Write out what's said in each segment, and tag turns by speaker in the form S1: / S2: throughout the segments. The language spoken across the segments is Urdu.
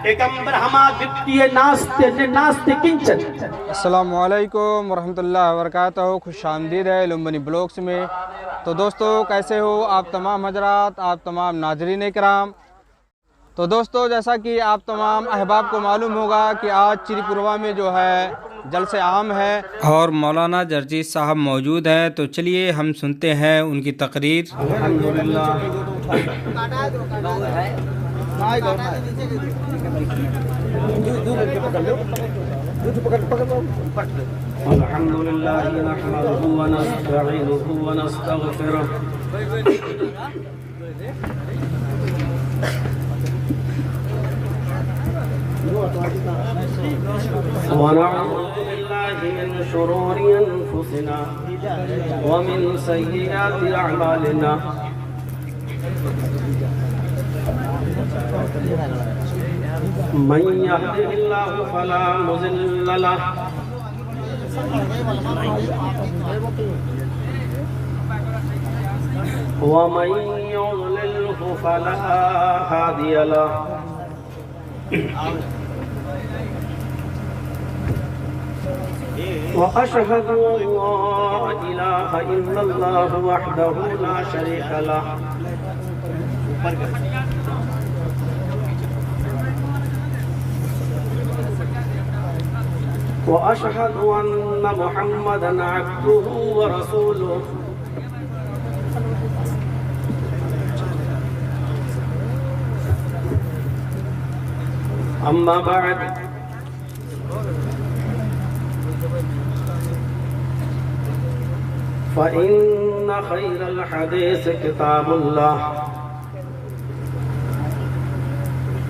S1: پیغمبر ہما دتیے ناستے کنچن۔
S2: السلام علیکم ورحمۃ اللہ وبرکاتہ، خوش آمدید ہے لمبنی بلاگس میں۔ تو دوستو کیسے ہو آپ تمام حضرات، آپ تمام ناظرین کرام۔ تو دوستو جیسا کہ آپ تمام احباب کو معلوم ہوگا کہ آج چری پوروا میں جو ہے جلسہ عام ہے اور مولانا جرجیت صاحب موجود ہیں، تو چلیے ہم سنتے ہیں ان کی تقریر۔ الحمدللہ
S1: الحمدللہ نحمده ونستعینه ونستغفره ونعوذ بالله من شرور أنفسنا ومن سيئات أعمالنا من يهده الله فلا مضل له ومن يضلله فلا هادي له وأشهد أن لا إله إلا الله وحده لا شريك له وأشهد أن محمدًا عبده ورسوله أما بعد فإن خير الحديث كتاب الله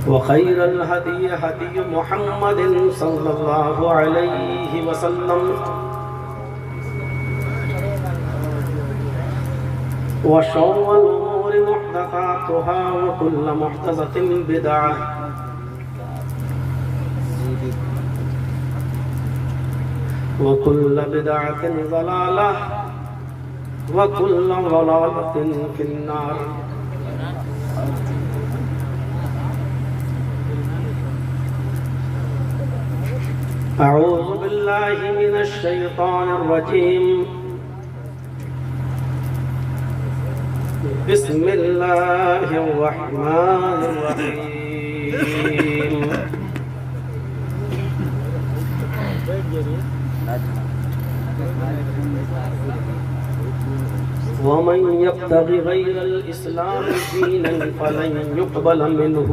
S1: وخير الهدي هدي محمد صلى الله عليه وسلم وشر الأمور محدثاتها وكل محدثة بدعة وكل بدعة ضلالة وكل ضلالة في النار۔ أعوذ بالله من الشيطان الرجيم، بسم الله الرحمن الرحيم۔ ومن يبتغ غير الإسلام دينا فلن يقبل منه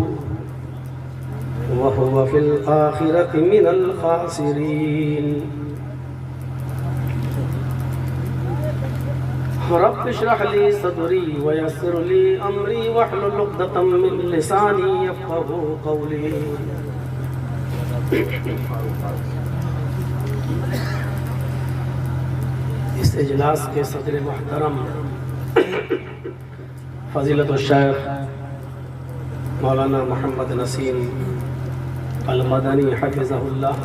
S1: وهو في الآخرة من الخاسرين۔ رب اشرح لي صدري ويسر لي أمري واحلل عقدة من لساني يفقهوا قولي۔ اس اجلاس کے صدر محترم فضیلت الشیخ مولانا محمد نسیم المدنی حفظہ اللہ،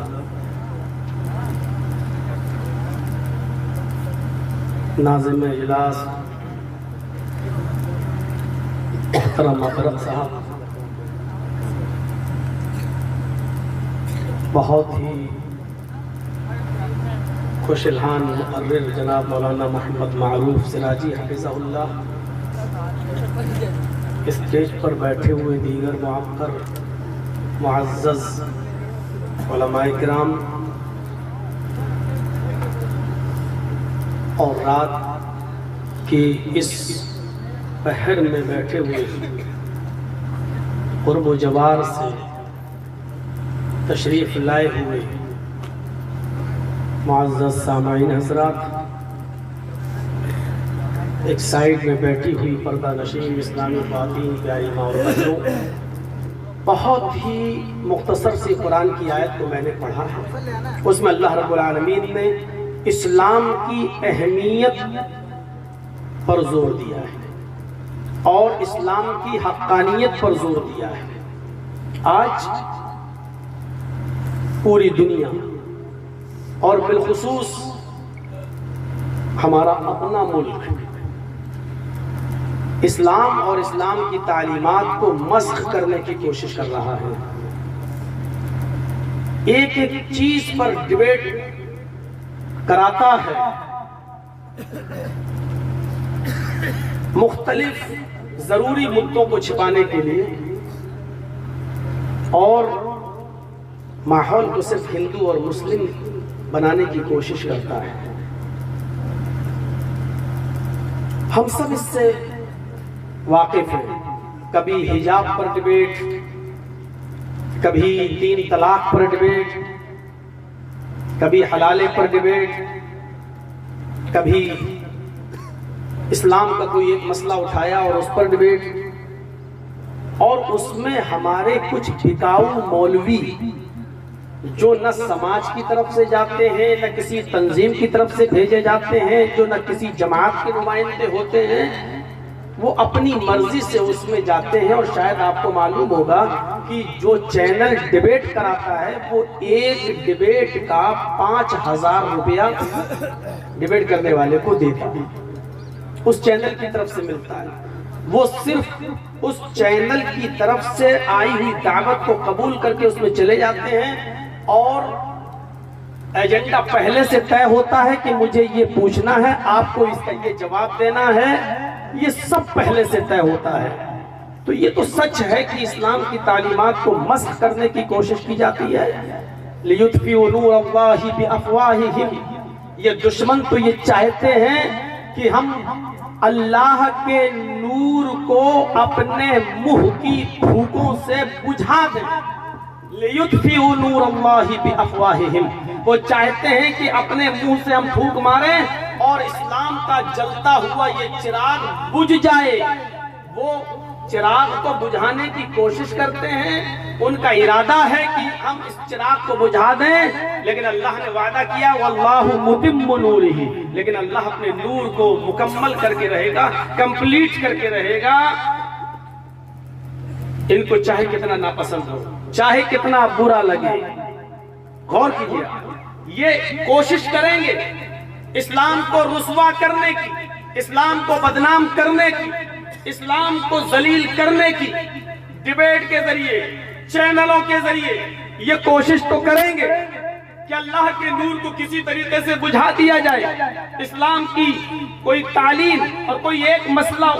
S1: ناظم اجلاس محترم اقرب صاحب، بہت ہی خوش الحان مقرر جناب مولانا محمد معروف سراجی حفظہ اللہ، اسٹیج پر بیٹھے ہوئے دیگر معقر معزز علماء کرام، اور رات کی اس پہر میں بیٹھے ہوئے قرب و جوار سے تشریف لائے ہوئے معزز سامعین حضرات، ایک سائیڈ میں بیٹھی ہوئی پردہ نشین اسلامی خواتین پیاری ماں اور بہنوں، بہت ہی مختصر سی قرآن کی آیت کو میں نے پڑھا ہے، اس میں اللہ رب العالمین نے اسلام کی اہمیت پر زور دیا ہے اور اسلام کی حقانیت پر زور دیا ہے۔ آج پوری دنیا اور بالخصوص ہمارا اپنا ملک اسلام اور اسلام کی تعلیمات کو مسخ کرنے کی کوشش کر رہا ہے، ایک ایک چیز پر ڈیبیٹ کراتا ہے، مختلف ضروری مدوں کو چھپانے کے لیے، اور ماحول کو صرف ہندو اور مسلم بنانے کی کوشش کرتا ہے۔ ہم سب اس سے واقف ہیں، کبھی حجاب پر ڈیبیٹ، کبھی 3 طلاق پر ڈیبیٹ، کبھی حلالے پر ڈیبیٹ، کبھی اسلام کا کوئی ایک مسئلہ اٹھایا اور اس پر ڈیبیٹ، اور اس میں ہمارے کچھ بکاؤ مولوی جو نہ سماج کی طرف سے جاتے ہیں، نہ کسی تنظیم کی طرف سے بھیجے جاتے ہیں، جو نہ کسی جماعت کے نمائندے ہوتے ہیں، وہ اپنی مرضی سے اس میں جاتے ہیں۔ اور شاید آپ کو معلوم ہوگا کہ جو چینل ڈیبیٹ کراتا ہے وہ ایک ڈیبیٹ کا 5000 روپیہ ڈیبیٹ کرنے والے کو دیتا ہے، اس چینل کی طرف سے ملتا ہے۔ وہ صرف اس چینل کی طرف سے آئی ہوئی دعوت کو قبول کر کے اس میں چلے جاتے ہیں، اور ایجنڈا پہلے سے طے ہوتا ہے کہ مجھے یہ پوچھنا ہے، آپ کو اس کا یہ جواب دینا ہے، یہ سب پہلے سے طے ہوتا ہے۔ تو یہ تو سچ ہے کہ اسلام کی تعلیمات کو مسخ کرنے کی کوشش کی جاتی ہے۔ لِيُطْفِئُوا نُورَ اللَّهِ بِأَفْوَاهِهِمْ، یہ دشمن تو یہ چاہتے ہیں کہ ہم اللہ کے نور کو اپنے منہ کی پھوکوں سے بجھا دیں۔ لِيُطْفِئُوا نُورَ اللَّهِ بِأَفْوَاهِهِمْ، وہ چاہتے ہیں کہ اپنے منہ سے ہم پھونک ماریں اور اسلام کا جلتا ہوا یہ چراغ بجھ جائے۔ وہ چراغ کو بجھانے کی کوشش کرتے ہیں، ان کا ارادہ ہے کہ ہم اس چراغ کو بجھا دیں، لیکن اللہ نے وعدہ کیا وَاللَّهُ مُتِمُّ نُورِهِ، لیکن اللہ اپنے نور کو مکمل کر کے رہے گا، کمپلیٹ کر کے رہے گا۔ ان کو چاہے کتنا ناپسند ہو، چاہے کتنا برا لگے، غور کیجیے، یہ کوشش کریں گے اسلام کو رسوا کرنے کی، اسلام کو بدنام کرنے کی، اسلام کو ذلیل کرنے کی، ڈیبیٹ کے ذریعے، چینلوں کے ذریعے یہ کوشش تو کریں گے کہ اللہ کے نور کو کسی طریقے سے بجھا دیا جائے، اسلام کی کوئی تعلیم اور کوئی ایک مسئلہ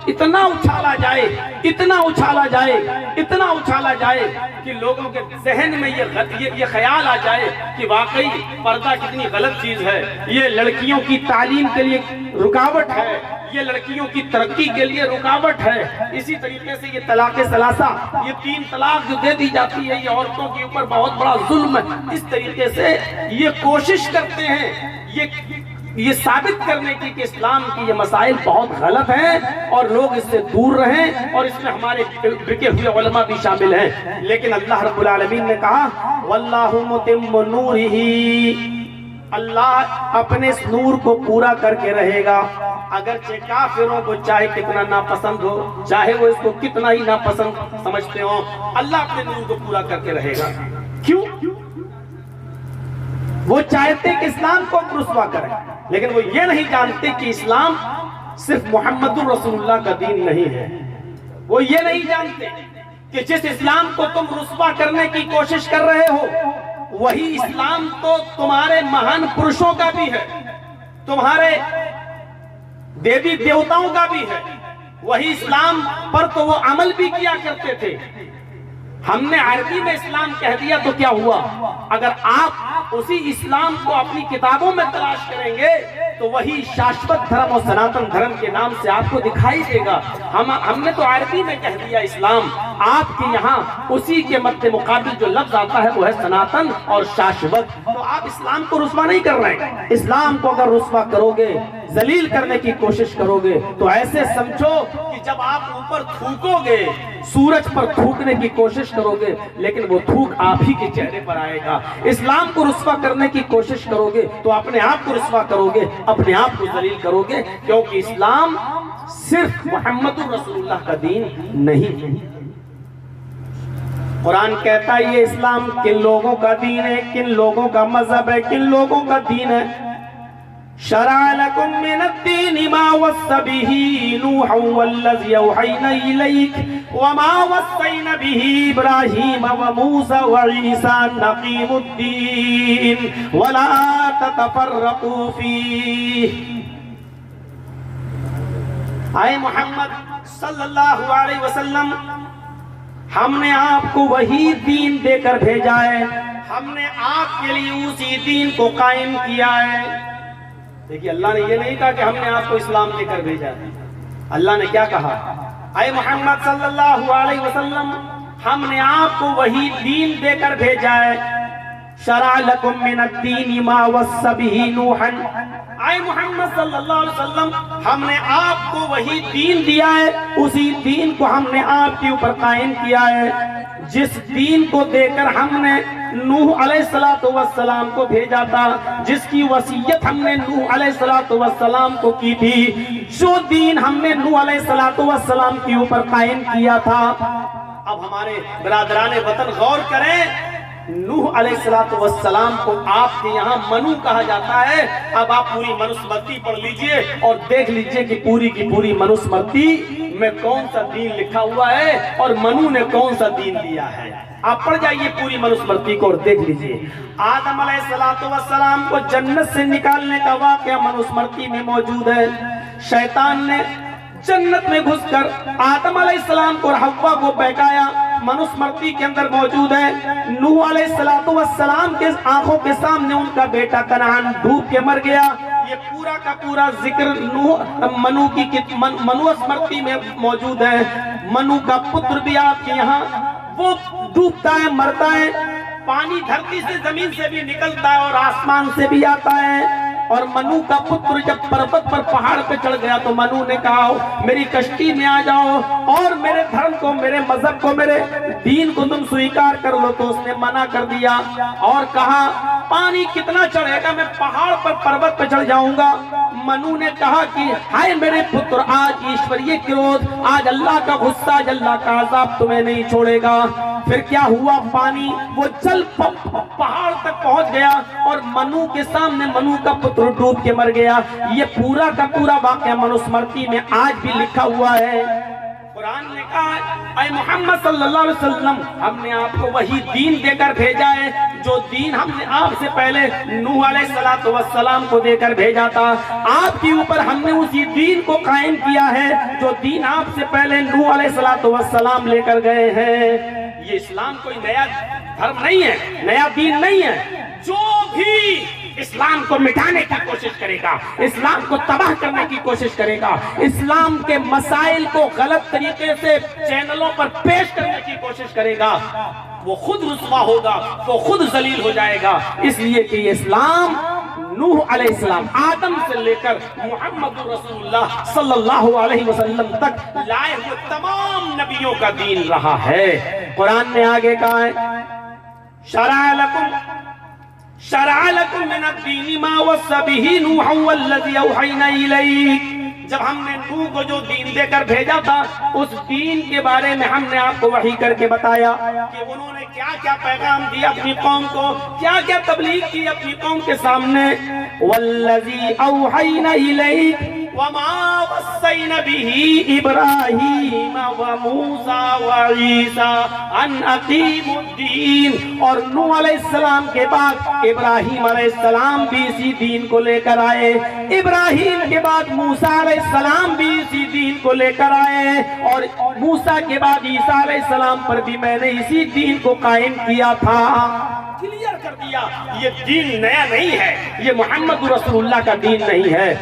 S1: اتنا اچھالا جائے، اتنا اچھالا جائے، اتنا اچھالا جائے کہ لوگوں کے ذہن میں یہ خیال آ جائے کہ واقعی پردہ کتنی غلط چیز ہے، یہ لڑکیوں کی تعلیم کے لیے رکاوٹ ہے، یہ لڑکیوں کی ترقی کے لیے رکاوٹ ہے۔ اسی طریقے سے یہ طلاق ثلاثہ، یہ 3 طلاق جو دے دی جاتی ہے، یہ عورتوں کے اوپر بہت بڑا ظلم ہے۔ اس طریقے سے یہ کوشش کرتے ہیں یہ ثابت کرنے کی کہ اسلام کی یہ مسائل بہت غلط ہیں اور لوگ اس سے دور رہیں، اور اس میں ہمارے بکے ہوئے علماء بھی شامل ہیں۔ لیکن اللہ رب العالمین نے کہا وَاللَّهُ مُتِمُّ نُورِهِ، اللہ اپنے اس نور کو پورا کر کے رہے گا، اگرچہ کافروں کو چاہے کتنا ناپسند ہو، چاہے وہ اس کو کتنا ہی ناپسند سمجھتے ہوں، اللہ اپنے نور کو پورا کر کے رہے گا۔ کیوں؟ وہ چاہتے کہ اسلام کو رسوا کریں، لیکن وہ یہ نہیں جانتے کہ اسلام صرف محمد رسول اللہ کا دین نہیں ہے۔ وہ یہ نہیں جانتے کہ جس اسلام کو تم رسوا کرنے کی کوشش کر رہے ہو، وہی اسلام تو تمہارے مہان پرشوں کا بھی ہے، تمہارے دیوی دیوتاؤں کا بھی ہے، وہی اسلام پر تو وہ عمل بھی کیا کرتے تھے۔ ہم نے عربی میں اسلام کہہ دیا تو کیا ہوا؟ اگر آپ اسی اسلام کو اپنی کتابوں میں تلاش کریں گے تو وہی شاشوت دھرم اور سناتن دھرم کے نام سے آپ کو دکھائی دے گا۔ ہم نے تو عربی میں کہہ دیا اسلام، آپ کے یہاں اسی کے مد مقابل جو لفظ آتا ہے وہ ہے سناتن اور شاشوت۔ تو آپ اسلام کو رسوا نہیں کر رہے ہیں۔ اسلام کو اگر رسوا کرو گے، ذلیل کرنے کی کوشش کرو گے، تو ایسے سمجھو کہ جب آپ اوپر تھوکو گے، سورج پر تھوکنے کی کوشش کرو گے، لیکن وہ تھوک آپ ہی کے چہرے پر آئے گا۔ اسلام کو رسوا کرنے کی کوشش کرو گے تو اپنے آپ کو رسوا کرو گے، اپنے آپ کو ذلیل کرو گے، کیونکہ اسلام صرف محمد رسول اللہ کا دین نہیں ہے۔ قرآن کہتا ہے یہ اسلام کن لوگوں کا دین ہے، کن لوگوں کا مذہب ہے، کن لوگوں کا دین ہے۔ شرع لكم من الدين ما وصى به نوحا والذي أوحينا إليك وما وصينا به إبراهيم وموسى وعيسى أن أقيموا الدين ولا تتفرقوا فيه. اے محمد صلی اللہ علیہ وسلم، ہم نے آپ کو وہی دین دے کر بھیجا ہے، ہم نے آپ کے لیے اسی دین کو قائم کیا ہے. دیکھیے اللہ نے یہ نہیں کہا کہ ہم نے آپ کو اسلام دے کر بھیجا ہے. اللہ نے کیا کہا؟ اے محمد صلی اللہ علیہ وسلم، ہم نے آپ کو وہی دین دے کر بھیجا ہے. شرع لکم من الدین ما وصى به نوحا. اے محمد صلی اللہ علیہ وسلم، ہم نے آپ کو وہی دین دیا ہے، اسی دین کو ہم نے آپ کے اوپر قائم کیا ہے جس دین کو دے کر ہم نے نوح علیہ السلام کو بھیجا تھا، جس کی وصیت ہم نے نوح علیہ السلام کو کی تھی، جو دین ہم نے نوح علیہ السلام کے اوپر قائم کیا تھا. اب ہمارے برادران وطن غور کریں، نوح علیہ السلام کو آپ کے یہاں منو کہا جاتا ہے. اب آپ پوری منوسمرتی پڑھ لیجئے اور دیکھ لیجئے کہ پوری کی پوری منوسمرتی میں کون سا دین لکھا ہوا ہے اور منو نے کون سا دین دیا ہے. آپ پڑھ جائیے پوری منوسمرتی کو اور دیکھ لیجئے. آدم علیہ السلام کو جنت سے نکالنے کا واقعہ منوسمرتی میں موجود ہے. شیطان نے جنت میں گھس کر آدم علیہ السلام کو اور حوا کو بہکایا، منوسمرتی کے اندر موجود ہے. نوح علیہ السلام کے آنکھوں کے سامنے ان کا بیٹا کنعان ڈوب کے مر گیا. یہ پورا کا پورا ذکر منوسمرتی میں موجود ہے. منو کا پتر بھی آپ کے یہاں وہ ڈوبتا ہے، مرتا ہے. پانی دھرتی سے زمین سے بھی نکلتا ہے اور آسمان سے بھی آتا ہے. اور منو کا پتر جب پروت پر پہاڑ پہ چڑھ گیا تو منو نے کہا میری کشتی میں آ جاؤ اور میرے دھرم کو، میرے مذہب کو، میرے دین کو تم سویکار کر لو. تو اس نے منع کر دیا اور کہا پانی کتنا چڑھے گا، میں پہاڑ پر پروت پہ چڑھ جاؤں گا. منو نے کہا کہ ہائے میرے پتر، آج ایشوریہ کرودھ، آج اللہ کا غصہ، آج اللہ کا عذاب تمہیں نہیں چھوڑے گا. پھر کیا ہوا؟ پانی وہ جل پہاڑ تک پہنچ گیا اور منو کے سامنے منو کا پتر ڈوب کے مر گیا. یہ پورا کا پورا واقعہ منوسمرتی میں آج بھی لکھا ہوا ہے. قرآن نے کہا اے محمد صلی اللہ علیہ وسلم، ہم نے آپ کو وہی دین دے کر بھیجا ہے جو دین ہم نے آپ سے پہلے نوح علیہ السلام کو دے کر بھیجا تھا. آپ کے اوپر ہم نے اسی دین کو قائم کیا ہے جو دین آپ سے پہلے نوح علیہ السلام لے کر گئے ہیں. یہ اسلام کوئی نیا دھرم نہیں ہے، نیا دین نہیں ہے. جو بھی اسلام کو مٹانے کی کوشش کرے گا، اسلام کو تباہ کرنے کی کوشش کرے گا، اسلام کے مسائل کو غلط طریقے سے چینلوں پر پیش کرنے کی کوشش کرے گا، وہ خود رسوا ہوگا، وہ خود ذلیل ہو جائے گا. اس لیے کہ یہ اسلام نوح علیہ السلام آدم سے لے کر محمد رسول اللہ صلی اللہ علیہ وسلم تک لائے ہوئے تمام نبیوں کا دین رہا ہے. قرآن نے آگے کہا ہے شرع لکم من الدین ما وصى به نوحا والذی اوحینا الیک. جب ہم نے نوح کو جو دین دے کر بھیجا تھا اس دین کے بارے میں ہم نے آپ کو وحی کر کے بتایا کہ انہوں نے کیا کیا پیغام دیا اپنی قوم کو، کیا کیا تبلیغ کی اپنی قوم کے سامنے. والذی اوحینا الیک وما وصینا به ابراہیم وموسیٰ وعیسیٰ ان اقیموا الدین. اور نوح علیہ السلام کے بعد ابراہیم علیہ السلام بھی اسی دین کو لے کر آئے، ابراہیم کے بعد موسیٰ علیہ السلام بھی اسی دین کو لے کر آئے، اور موسیٰ کے بعد عیسیٰ علیہ السلام پر بھی میں نے اسی دین کو قائم کیا تھا. کلیئر کر دیا یہ دین نیا نہیں ہے، یہ محمد رسول اللہ کا دین نہیں ہے.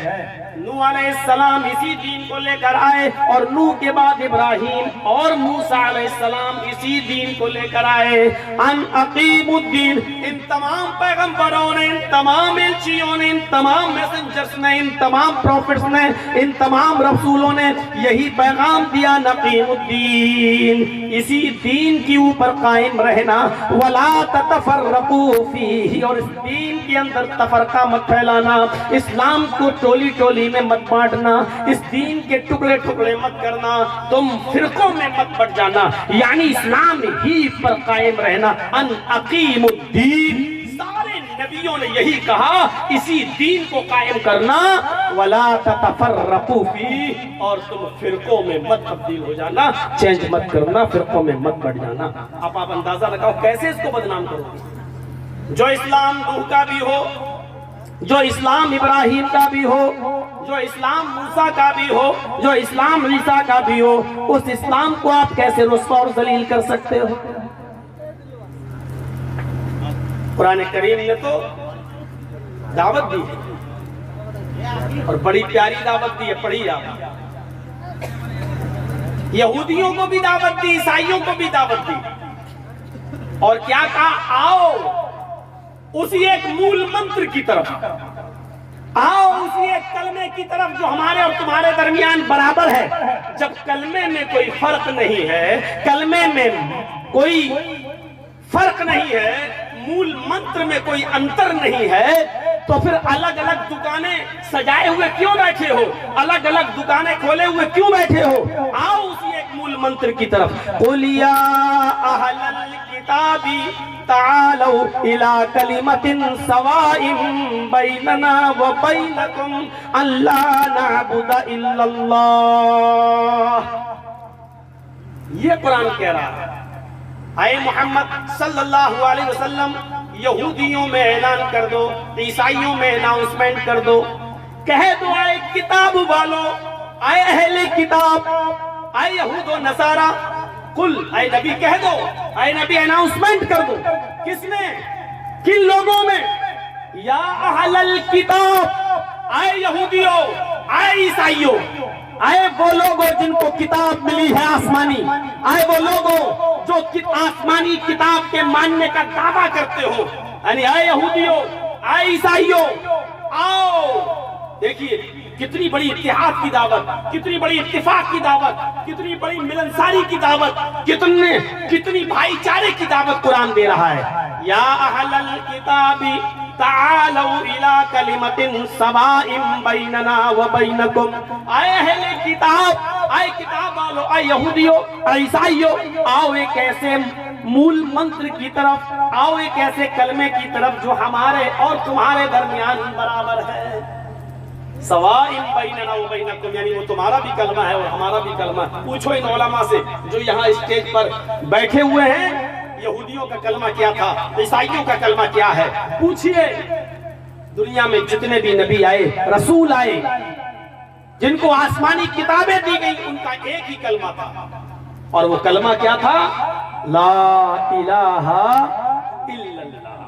S1: نوح علیہ السلام اسی دین کو لے کر آئے اور نوح کے بعد ابراہیم اور موسیٰ علیہ السلام اسی دین کو لے کر آئے. ان اقیم الدین. ان تمام پیغمبروں نے، ان تمام الچیوں نے، ان تمام میسنجرز نے، ان تمام پروفٹس نے، ان تمام رسولوں نے یہی پیغام دیا نقیم الدین، اسی دین کی اوپر قائم رہنا. ولا تتفرقوا فیہ. اور اس دین کے اندر تفرقہ مت پھیلانا، اسلام کو ٹولی ٹولی میں مت بانٹنا، اس دین کے ٹکڑے ٹکڑے مت کرنا، تم فرقوں میں مت بٹ جانا، یعنی اسلام ہی پر قائم رہنا. ان اقیم الدین. سارے نبیوں نے یہی کہا اسی دین کو قائم کرنا، وَلَا تَتَفَرَّقُوا فِيهِ، اور تم فرقوں میں مت تبدیل ہو جانا، چینج مت کرنا، فرقوں میں مت بڑھ جانا۔ اب آپ اندازہ لگاؤ کیسے اس کو بدنام کرو گے؟ جو اسلام نوح کا بھی ہو، جو اسلام ابراہیم کا بھی ہو، جو اسلام موسیٰ کا بھی ہو، جو اسلام عیسیٰ کا بھی ہو، اس اسلام کو آپ کیسے رسوا اور ذلیل کر سکتے ہو؟ قرآن کریم نے تو دعوت دی ہے اور بڑی پیاری دعوت دی ہے، پڑھی آپ۔ یہودیوں کو بھی دعوت دی، عیسائیوں کو بھی دعوت دی، اور کیا کہا؟ آؤ اسی ایک مول منتر کی طرف، آؤ اسی ایک کلمے کی طرف جو ہمارے اور تمہارے درمیان برابر ہے۔ جب کلمے میں کوئی فرق نہیں ہے، کلمے میں کوئی فرق نہیں ہے، مول منتر میں کوئی انتر نہیں ہے، تو پھر الگ الگ دکانیں سجائے ہوئے کیوں بیٹھے ہو؟ الگ الگ دکانیں کھولے ہوئے کیوں بیٹھے ہو؟ آؤ اسی ایک مول منتر کی طرف۔ قُلْ يَا أَهْلَ الْكِتَابِ تَعَالَوْا إِلَىٰ كَلِمَةٍ سَوَاءٍ بَيْنَنَا وَبَيْنَكُمْ أَلَّا نَعْبُدَ إِلَّا اللَّهَ۔ یہ قرآن کہہ رہا ہے، اے محمد صلی اللہ علیہ وسلم، یہودیوں میں اعلان کر دو، عیسائیوں میں اناؤنسمنٹ کر دو، کہہ دو اے کتاب والو، اے اہل کتاب، اے یہود و نصارہ، قل، اے نبی کہہ دو، اے نبی اناؤنسمنٹ کر دو، کس میں؟ کن لوگوں میں؟ یا اہل الکتاب، اے یہودیوں، اے عیسائیوں، آئے وہ لوگوں جن کو کتاب ملی ہے آسمانی، آئے وہ لوگوں جو آسمانی کتاب کے ماننے کا دعویٰ کرتے ہو، یعنی آئے یہودیوں، آئے عیسائیوں، آؤ۔ دیکھیے کتنی بڑی اتحاد کی دعوت، کتنی بڑی اتفاق کی دعوت، کتنی بڑی ملنساری کی دعوت، کتنی بھائی چارے کی دعوت قرآن دے رہا ہے۔ یا اہل الکتاب تعالوا الى کلمۃ سواء بیننا وبینکم، اے اہل کتاب، اے کتاب والو، اے یہودیوں، اے عیسائیوں، آؤ ایک ایسے مول منتر کی طرف، آؤ ایک ایسے کلمے کی طرف جو ہمارے اور تمہارے درمیان برابر ہے۔ سواء بیننا وبینکم، یعنی وہ تمہارا بھی کلمہ ہے اور ہمارا بھی کلمہ ہے۔ پوچھو ان علماء سے جو یہاں اسٹیج پر بیٹھے ہوئے ہیں، یہودیوں کا کلمہ کیا تھا، عیسائیوں کا کلمہ کیا ہے؟ پوچھئے دنیا میں جتنے بھی نبی آئے، رسول آئے، جن کو آسمانی کتابیں دی گئی، ان کا ایک ہی کلمہ تھا، اور وہ کلمہ کیا تھا؟ لا الہ الا اللہ۔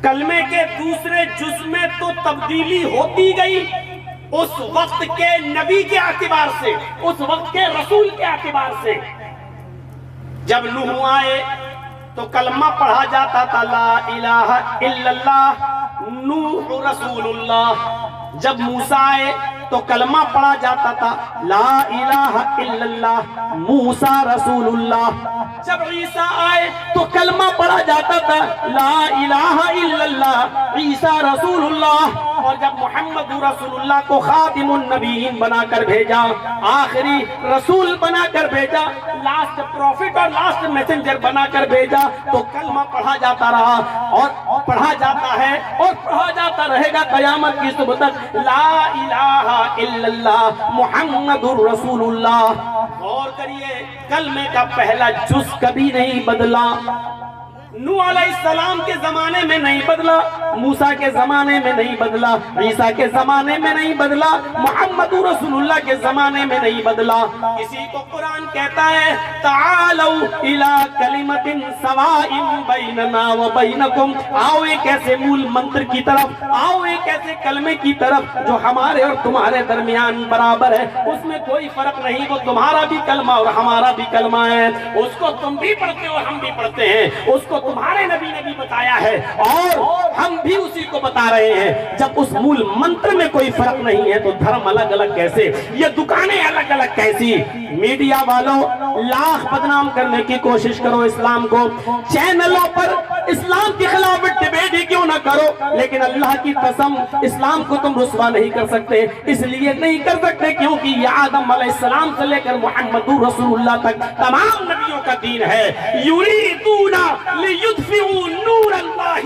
S1: کلمے کے دوسرے جز میں تو تبدیلی ہوتی گئی اس وقت کے نبی کے اعتبار سے، اس وقت کے رسول کے اعتبار سے۔ جب نوح آئے تو کلمہ پڑھا جاتا تھا لا الہ الا اللہ، نوح رسول اللہ۔ جب موسیٰ آئے تو کلمہ پڑھا جاتا تھا لا الہ الا اللہ، موسیٰ رسول اللہ۔ جب عیسیٰ آئے تو کلمہ پڑھا جاتا تھا لا الہ الا اللہ، عیسیٰ رسول اللہ۔ اور جب محمد رسول اللہ کو خاتم النبیین بنا کر بھیجا، آخری رسول بنا کر بھیجا، لاسٹ پروفٹ اور لاسٹ میسنجر بنا کر بھیجا، تو کلمہ پڑھا جاتا رہا اور پڑھا جاتا ہے اور پڑھا جاتا رہے گا قیامت کی صبح تک، لا الہ الا اللہ محمد رسول اللہ۔ غور کریے، کلمے کا پہلا جز کبھی نہیں بدلا، نوح علیہ السلام کے زمانے میں نہیں بدلا، موسیٰ کے زمانے میں نہیں بدلا، عیسیٰ کے زمانے میں نہیں بدلا، محمد رسول اللہ کے زمانے میں نہیں بدلا۔ اسی کو قرآن کہتا ہے تعالوا الی کلمۃ سواء بیننا وبینکم، آؤ ایک ایسے مول منتر کی طرف، آؤ ایک ایسے کلمے کی طرف جو ہمارے اور تمہارے درمیان برابر ہے، اس میں کوئی فرق نہیں، وہ تمہارا بھی کلمہ اور ہمارا بھی کلمہ ہے، اس کو تم بھی پڑھتے ہو ہم بھی پڑھتے ہیں، اس کو تمہارے نبی نے بھی بتایا ہے اور ہم بھی اسی کو بتا رہے ہیں۔ جب اس مول منتر میں کوئی فرق نہیں ہے تو دھرم الگ الگ کیسے، یہ دکانیں الگ الگ کیسی؟ میڈیا والوں لاکھ بدنام کرنے کی کوشش کرو اسلام کو، چینلوں پر اسلام کے خلاف ڈیبیٹ ہی کیوں نہ کرو، لیکن اللہ کی قسم اسلام کو تم رسوا نہیں کر سکتے۔ اس لیے نہیں کر سکتے کیونکہ یہ آدم علیہ السلام سے لے کر محمد رسول اللہ تک تمام نبیوں کا دین ہے۔ یریدون لیطفئوا نور اللہ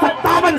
S1: 57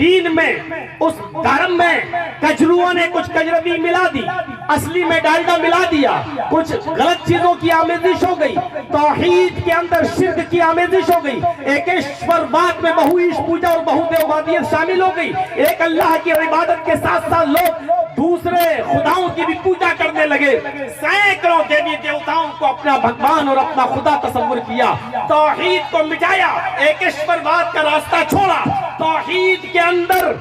S1: دین میں اس دھرم میں کجروؤں نے کچھ کجروی ملا دی، اصلی میں ڈالڈا ملا دیا، کچھ غلط چیزوں کی آمیزش ہو گئی، توحید کے اندر شرک کی آمیزش ہو گئی، ایک ایشور واد میں بہو ایش پوجا اور بہو دیوبادیت شامل ہو گئی، ایک اللہ کی عبادت کے ساتھ ساتھ لوگ دوسرے خداؤں کی بھی پوجا کرنے لگے، سینکڑوں دیوی دیوتاؤں کو اپنا بھگوان اور اپنا خدا تصور کیا، توحید کو مٹایا، ایک ایشور واد کا راستہ چھوڑا، توحید کے اندر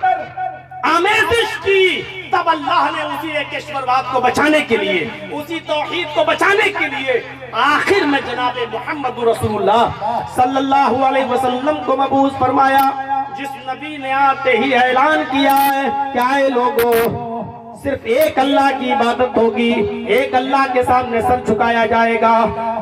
S1: آمیزش کی، تب اللہ نے اسی ایک ایشور واد کو بچانے کے لیے، اسی توحید کو بچانے کے لیے آخر میں جناب محمد رسول اللہ صلی اللہ علیہ وسلم کو مبعوث فرمایا، جس نبی نے آتے ہی اعلان کیا ہے کہ اے لوگو صرف ایک اللہ کی عبادت ہوگی، ایک اللہ کے سامنے سر جھکایا جائے گا،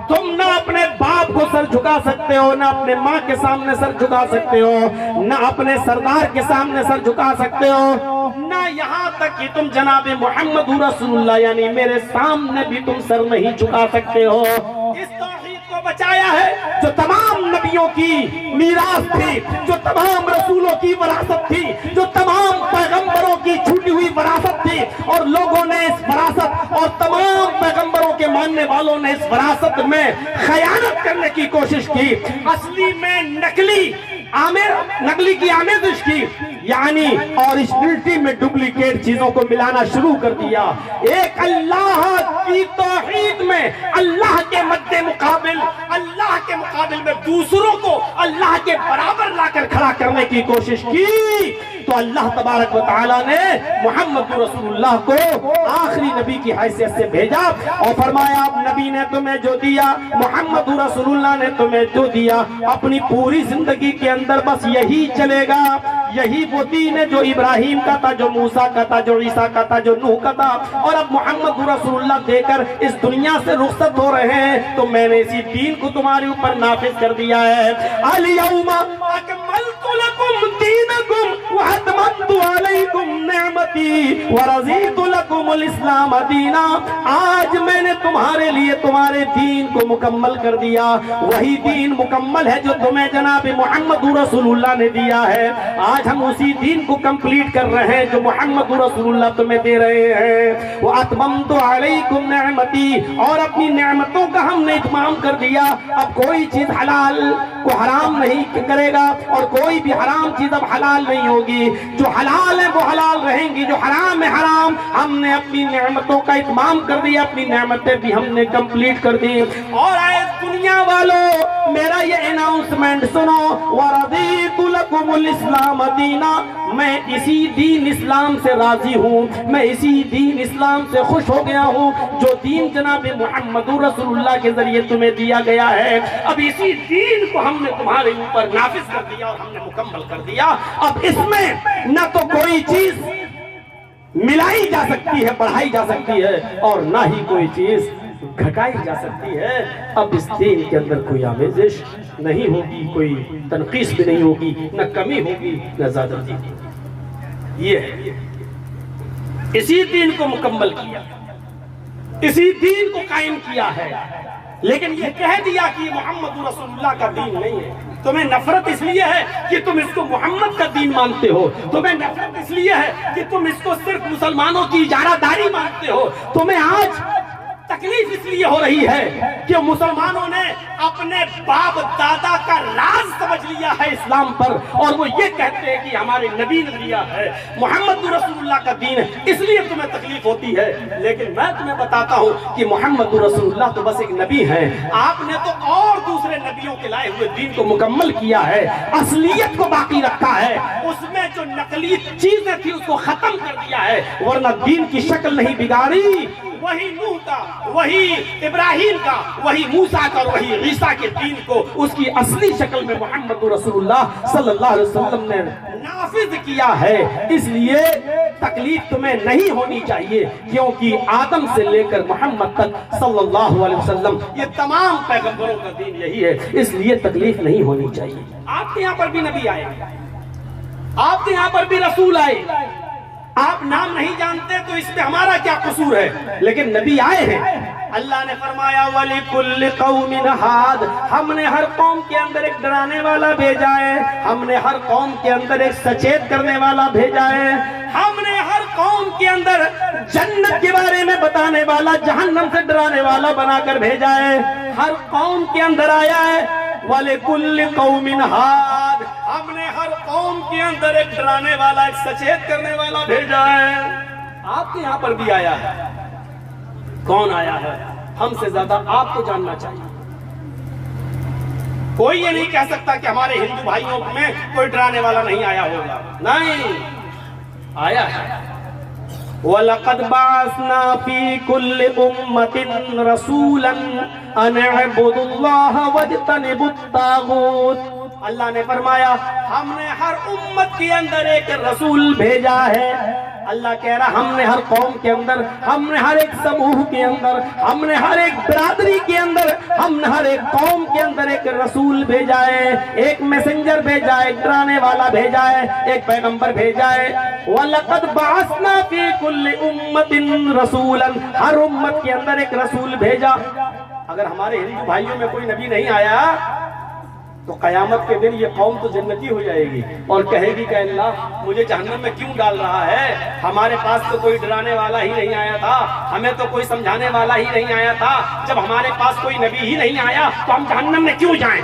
S1: تم نہ اپنے باپ کو سر جھکا سکتے ہو، نہ اپنے ماں کے سامنے سر جھکا سکتے ہو، نہ اپنے سردار کے سامنے سر جھکا سکتے ہو، نہ یہاں تک کہ تم جناب محمد رسول اللہ یعنی میرے سامنے بھی تم سر نہیں جھکا سکتے ہو۔ اس توحید کو بچایا ہے جو تمام نبیوں کی میراث تھی، جو تمام رسولوں کی وراثت تھی، جو تمام پیغمبروں کی چھوٹی ہوئی وراثت تھی، اور لوگوں نے اس وراثت اور تمام پیغمبروں کے ماننے والوں نے اس وراثت میں خیانت کرنے کی کوشش کی، اصلی میں نقلی کی آمیزش کی، یعنی اوریجنلٹی میں ڈپلیکیٹ چیزوں کو ملانا شروع کر دیا، ایک اللہ کی توحید میں اللہ کے مد مقابل، اللہ کے مقابل میں دوسروں کو اللہ کے برابر لا کر کھڑا کرنے کی کوشش کی، تو اللہ تبارک و تعالیٰ نے محمد رسول اللہ کو آخری نبی کی حیثیت سے بھیجا اور فرمایا نبی نے تمہیں جو دیا، محمد رسول اللہ نے تمہیں جو دیا، اپنی پوری زندگی کے اندر بس یہی چلے گا، یہی وہ دین ہے جو ابراہیم کا تھا، جو موسیٰ کا تھا، جو عیسیٰ کا تھا، جو نوح کا تھا، اور اب محمد رسول اللہ دے کر اس دنیا سے رخصت ہو رہے ہیں، تو میں نے اسی دین کو تمہارے اوپر نافذ کر دیا ہے۔ الیوم اکملت لکم دینکم واتممت علیکم نعمتی ورضیت لکم الاسلام دینا، آج میں نے تمہارے لیے تمہارے دین کو مکمل کر دیا، وہی دین مکمل ہے جو تمہیں جناب محمد رسول اللہ نے دیا ہے، آج ہم اسی دین کو کمپلیٹ کر رہے ہیں جو محمد رسول اللہ تمہیں دے رہے ہیں۔ واتممت علیکم نعمتی، اور اپنی نعمتوں کا ہم نے اتمام کر دیا، اب کوئی چیز حلال کو حرام نہیں کرے گا، اور کوئی بھی حرام چیز اب حلال نہیں ہوگی، جو حلال ہے وہ حلال رہیں گی، جو حرام ہے حرام، ہم نے اپنی نعمتوں کا اتمام کر دیا، اپنی نعمتیں بھی ہم نے کمپلیٹ کر دی۔ اور اے دنیا والوں میرا یہ اناؤنسمنٹ سنو، وَرَضِيتُ لَكُمُ الْإِسْلَامَ دِينًا، میں اسی دین اسلام سے راضی ہوں، میں اسی دین اسلام سے خوش ہو گیا ہوں جو دین جناب محمد رسول اللہ کے ذریعے تمہیں دیا گیا ہے، اب اسی دین کو ہم نے تمہارے اوپر نافذ کر دیا اور ہم نے مکمل کر دیا، اب اس میں نہ تو کوئی چیز ملائی جا سکتی ہے، بڑھائی جا سکتی ہے، اور نہ ہی کوئی چیز گھٹائی جا سکتی ہے، اب اس دین کے اندر کوئی آمیزش نہیں ہوگی، کوئی تنقیص بھی نہیں ہوگی، نہ کمی ہوگی نہ زیادتی ہوگی۔ یہ ہے اسی دین کو مکمل کیا، اسی دین کو قائم کیا ہے، لیکن یہ کہہ دیا کہ یہ محمد رسول اللہ کا دین نہیں ہے۔ تمہیں نفرت اس لیے ہے کہ تم اس کو محمد کا دین مانتے ہو، تمہیں نفرت اس لیے ہے کہ تم اس کو صرف مسلمانوں کی اجارہ داری مانتے ہو، تمہیں آج تکلیف اس لیے ہو رہی ہے کہ مسلمانوں نے اپنے باپ دادا کا راز سمجھ لیا ہے اسلام پر، اور وہ یہ کہتے ہیں کہ ہمارے نبی نے دیا ہے، محمد رسول اللہ کا دین ہے، اس لیے تمہیں تکلیف ہوتی ہے، لیکن میں تمہیں بتاتا ہوں کہ محمد رسول اللہ تو بس ایک نبی ہے، آپ نے تو اور دوسرے نبیوں کے لائے ہوئے دین کو مکمل کیا ہے، اصلیت کو باقی رکھا ہے، اس میں جو نقلی چیزیں تھی اس کو ختم کر دیا ہے، ورنہ دین کی شکل نہیں بگاڑی، وہی نوح کا، وہی ابراہیم کا، وہی موسیٰ کا اور وہی عیسیٰ کے دین کو اس کی اصلی شکل میں محمد رسول اللہ صلی اللہ علیہ وسلم نے نافذ کیا ہے، اس لیے تکلیف تمہیں نہیں ہونی چاہیے، کیونکہ آدم سے لے کر محمد تک صلی اللہ علیہ وسلم یہ تمام پیغمبروں کا دین یہی ہے، اس لیے تکلیف نہیں ہونی چاہیے۔ آپ کے یہاں پر بھی نبی آئے، آپ کے یہاں پر بھی رسول آئے، آپ نام نہیں جانتے تو اس میں ہمارا کیا قصور ہے، لیکن نبی آئے ہیں، اللہ نے فرمایا وَلِكُلِّ قَوْمٍ ہاد، ہم نے ہر قوم کے اندر ایک ڈرانے والا بھیجا ہے، ہم نے ہر قوم کے اندر ایک سچیت کرنے والا بھیجا ہے، ہم نے ہر قوم کے اندر جنت کے بارے میں بتانے والا، جہنم سے ڈرانے والا بنا کر بھیجا ہے، ہر قوم کے اندر آیا ہے وَلِكُلِّ قَوْمٍ ہاد، ہم نے ہر قوم کے اندر ایک ڈرانے والا، ایک سچیت کرنے والا بھیجا ہے۔ آپ کے یہاں پر بھی آیا ہے، کون آیا ہے؟ ہم سے زیادہ آپ کو جاننا چاہیے۔ کوئی یہ نہیں کہہ سکتا کہ ہمارے ہندو بھائیوں میں کوئی ڈرانے والا نہیں آیا ہوگا، نہیں، آیا ہے۔ وَلَقَدْ بَعَثْنَا فِي كُلِّ أُمَّةٍ رَسُولًا أَنِ اعْبُدُوا اللَّهَ وَاجْتَنِبُوا الطَّاغُوتَ، اللہ نے فرمایا ہم نے ہر امت کے اندر ایک رسول بھیجا ہے۔ اللہ کہہ رہا ہم نے ہر قوم کے اندر، ہم نے ہر ایک سموہ کے اندر، ہم نے ہر ایک برادری کے اندر، ہم نے ہر ایک قوم کے اندر ایک رسول بھیجا ہے، ایک میسنجر بھیجا ہے، ایک ڈرانے والا بھیجا ہے، ایک پیغمبر بھیجا ہے۔ وَلَقَدْ بَعَثْنَا فِي كُلِّ أُمَّةٍ رَسُولًا، ہر امت کے اندر ایک رسول بھیجا۔ اگر ہمارے ہندو بھائیوں میں کوئی نبی نہیں آیا تو قیامت کے دن یہ قوم تو جنتی ہو جائے گی اور کہے گی کہ اللہ مجھے جہنم میں کیوں ڈال رہا ہے؟ ہمارے پاس تو کوئی ڈرانے والا ہی نہیں آیا تھا، ہمیں تو کوئی سمجھانے والا ہی نہیں آیا تھا، جب ہمارے پاس کوئی نبی ہی نہیں آیا تو ہم جہنم میں کیوں جائیں؟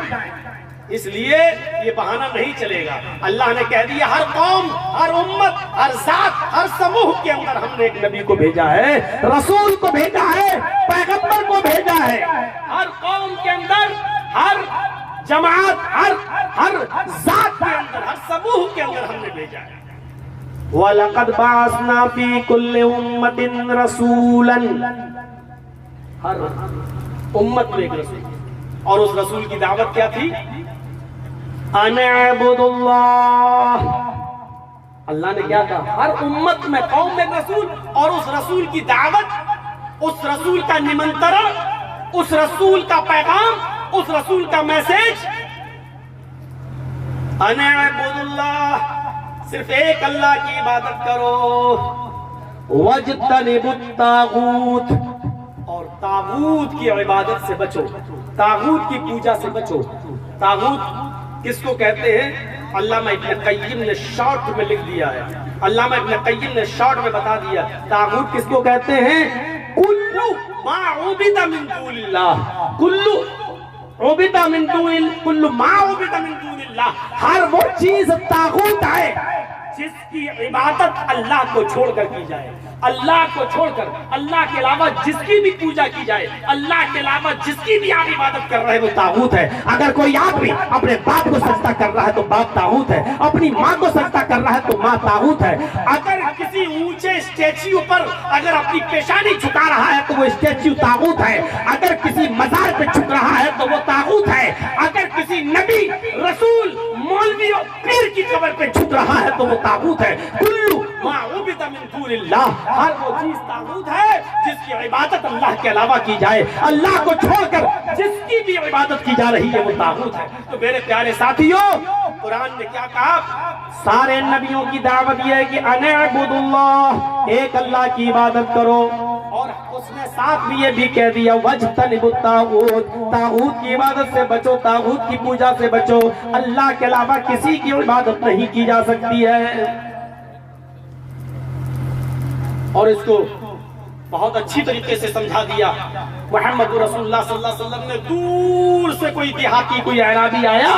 S1: اس لیے یہ بہانہ نہیں چلے گا۔ اللہ نے کہہ دیا ہر قوم، ہر امت، ہر ذات، ہر سموہ کے اندر ہم نے ایک نبی کو بھیجا ہے، رسول کو بھیجا ہے، پیغمبر کو بھیجا ہے۔ ہر قوم کے اندر، ہر جماعت، ہر ذات کے اندر، ہر سموہ کے اندر ہم نے بھیجا ہے۔ وَلَقَدْ بَعَثْنَا فِي كُلِّ أُمَّةٍ رَسُولًا، ہر امت میں ایک رسول، اور اس رسول کی دعوت کیا تھی؟ أَنِ اعْبُدُوا اللَّهَ، اللہ نے کیا کہا؟ ہر امت میں قوم میں ایک رسول، اور اس رسول کی دعوت، اس رسول کا نمنترن، اس رسول کا پیغام، اس رسول کا میسیج، أَنِ اعْبُدُوا اللَّهَ، صرف ایک اللہ کی عبادت کرو، وَاجْتَنِبُوا الطَّاغُوتَ، اور طاغوت کی عبادت سے بچو، طاغوت کی پوجا سے بچو۔ طاغوت کس کو کہتے ہیں؟ علامہ ابن قیم نے شارٹ میں لکھ دیا ہے، علامہ ابن قیم نے شارٹ میں بتا دیا طاغوت کس کو کہتے ہیں؟ کلو ما عبد من دون اللہ، کلو عبد من دون، کلو ما عبد من دون اللہ، ہر وہ چیز طاغوت ہے جس کی عبادت اللہ کو چھوڑ کر کی جائے، اللہ کو چھوڑ کر، اللہ کے علاوہ جس کی بھی پوجا کی جائے، اللہ کے علاوہ جس کی بھی آپ عبادت کر رہے ہیں وہ طاغوت ہے۔ اگر کوئی آدمی اپنے باپ کو سجدہ کر رہا ہے تو باپ طاغوت ہے، اپنی ماں کو سجدہ کر رہا ہے تو ماں طاغوت ہے، اگر کسی اونچے اسٹیچیو پر اگر اپنی پیشانی جھکا رہا ہے تو وہ اسٹیچیو طاغوت ہے، اگر کسی مزار پہ جھک رہا ہے تو وہ طاغوت ہے، اگر کسی نبی، رسول، مولوی اور پیر کی قبر پہ جھک رہا ہے تو وہ طاغوت ہے۔ کلو ما عبد من دون اللہ، ہر وہ چیز طاغوت ہے جس کی عبادت اللہ کے علاوہ کی جائے، اللہ کو چھوڑ کر جس کی بھی عبادت کی جا رہی ہے وہ طاغوت ہے۔ تو میرے پیارے ساتھیوں، قرآن نے کیا کہا؟ سارے نبیوں کی دعوت یہ ہے کہ ان اعبدوا اللہ، ایک اللہ کی عبادت کرو، اور اس نے ساتھ بھی یہ بھی کہہ دیا وَاجْتَنِبُوا الطَّاغُوتَ، طاغوت کی عبادت سے بچو، طاغوت کی پوجا سے بچو، اللہ کے علاوہ کسی کی عبادت نہیں کی جا سکتی ہے۔ اور اس کو بہت اچھی طریقے سے سمجھا دیا محمد رسول اللہ صلی اللہ علیہ وسلم نے۔ دور سے کوئی دیہاتی، کوئی اعرابی آیا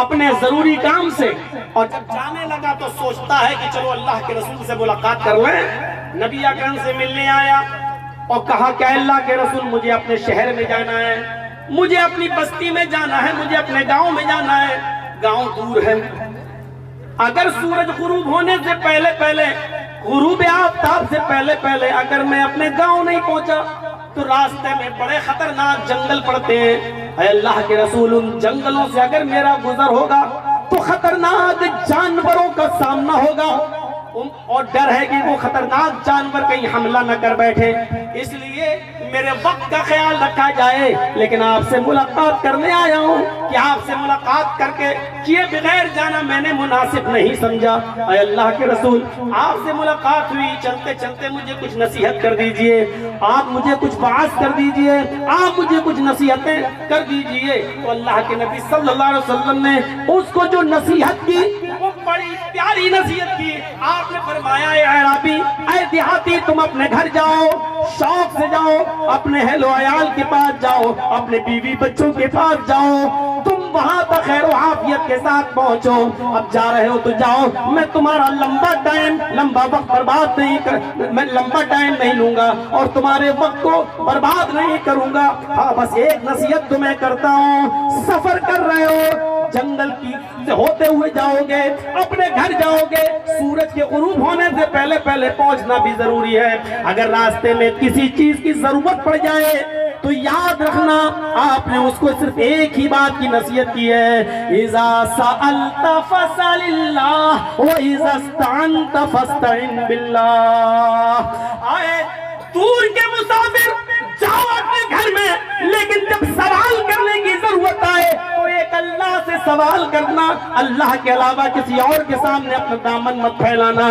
S1: اپنے ضروری کام سے، اور جب جانے لگا تو سوچتا ہے کہ چلو اللہ کے رسول سے ملاقات کر لیں۔ نبی اکرم سے ملنے آیا اور کہا کہ اللہ کے رسول مجھے اپنے شہر میں جانا ہے، مجھے اپنی بستی میں جانا ہے، مجھے اپنے گاؤں میں جانا ہے، گاؤں دور ہے، اگر سورج غروب ہونے سے پہلے غروب آفتاب سے پہلے اگر میں اپنے گاؤں نہیں پہنچا تو راستے میں بڑے خطرناک جنگل پڑتے ہیں، اے اللہ کے رسول ان جنگلوں سے اگر میرا گزر ہوگا تو خطرناک جانوروں کا سامنا ہوگا، اور ڈر ہے کہ وہ خطرناک جانور کہیں حملہ نہ کر بیٹھے، اس لیے میرے وقت کا خیال رکھا جائے۔ لیکن آپ سے ملاقات کرنے آیا ہوں کہ آپ سے ملاقات کر کے کیے بغیر جانا میں نے مناسب نہیں سمجھا۔ اے اللہ کے رسول، آپ سے ملاقات ہوئی، چلتے چلتے مجھے کچھ نصیحت کر دیجئے، آپ مجھے کچھ وعظ کر دیجئے، آپ مجھے کچھ نصیحتیں کر دیجئے۔ تو اللہ کے نبی صلی اللہ علیہ وسلم نے اس کو جو نصیحت کی وہ بڑی پیاری نصیحت کی۔ آپ نے فرمایا اے اعرابی، اے دیہاتی، تم اپنے گھر جاؤ، شوق سے جاؤ، اپنے اہل و عیال کے پاس جاؤ، اپنے بیوی بچوں کے پاس جاؤ، تم وہاں تک خیر و عافیت کے ساتھ پہنچو۔ اب جا رہے ہو تو جاؤ، میں تمہارا لمبا وقت برباد نہیں میں لمبا ٹائم نہیں لوں گا اور تمہارے وقت کو برباد نہیں کروں گا۔ ہاں بس ایک نصیحت تمہیں کرتا ہوں، سفر کر رہے ہو، جنگل کی سے ہوتے ہوئے جاؤ گے، اپنے گھر جاؤ گے، سورج کے غروب ہونے سے پہلے پہنچنا بھی ضروری ہے۔ اگر راستے میں کسی چیز کی ضرورت پڑ جائے تو یاد رکھنا، آپ نے اس کو صرف ایک ہی بات کی نصیحت کی ہے، اذا سألت فاسأل اللہ واذا استعنت فاستعن باللہ۔ آئے دور کے مسافر جاؤ اپنے گھر میں، لیکن جب سوال کرنے کی ضرورت آئے تو ایک اللہ سے سوال کرنا، اللہ کے علاوہ کسی اور کے سامنے اپنا دامن مت پھیلانا۔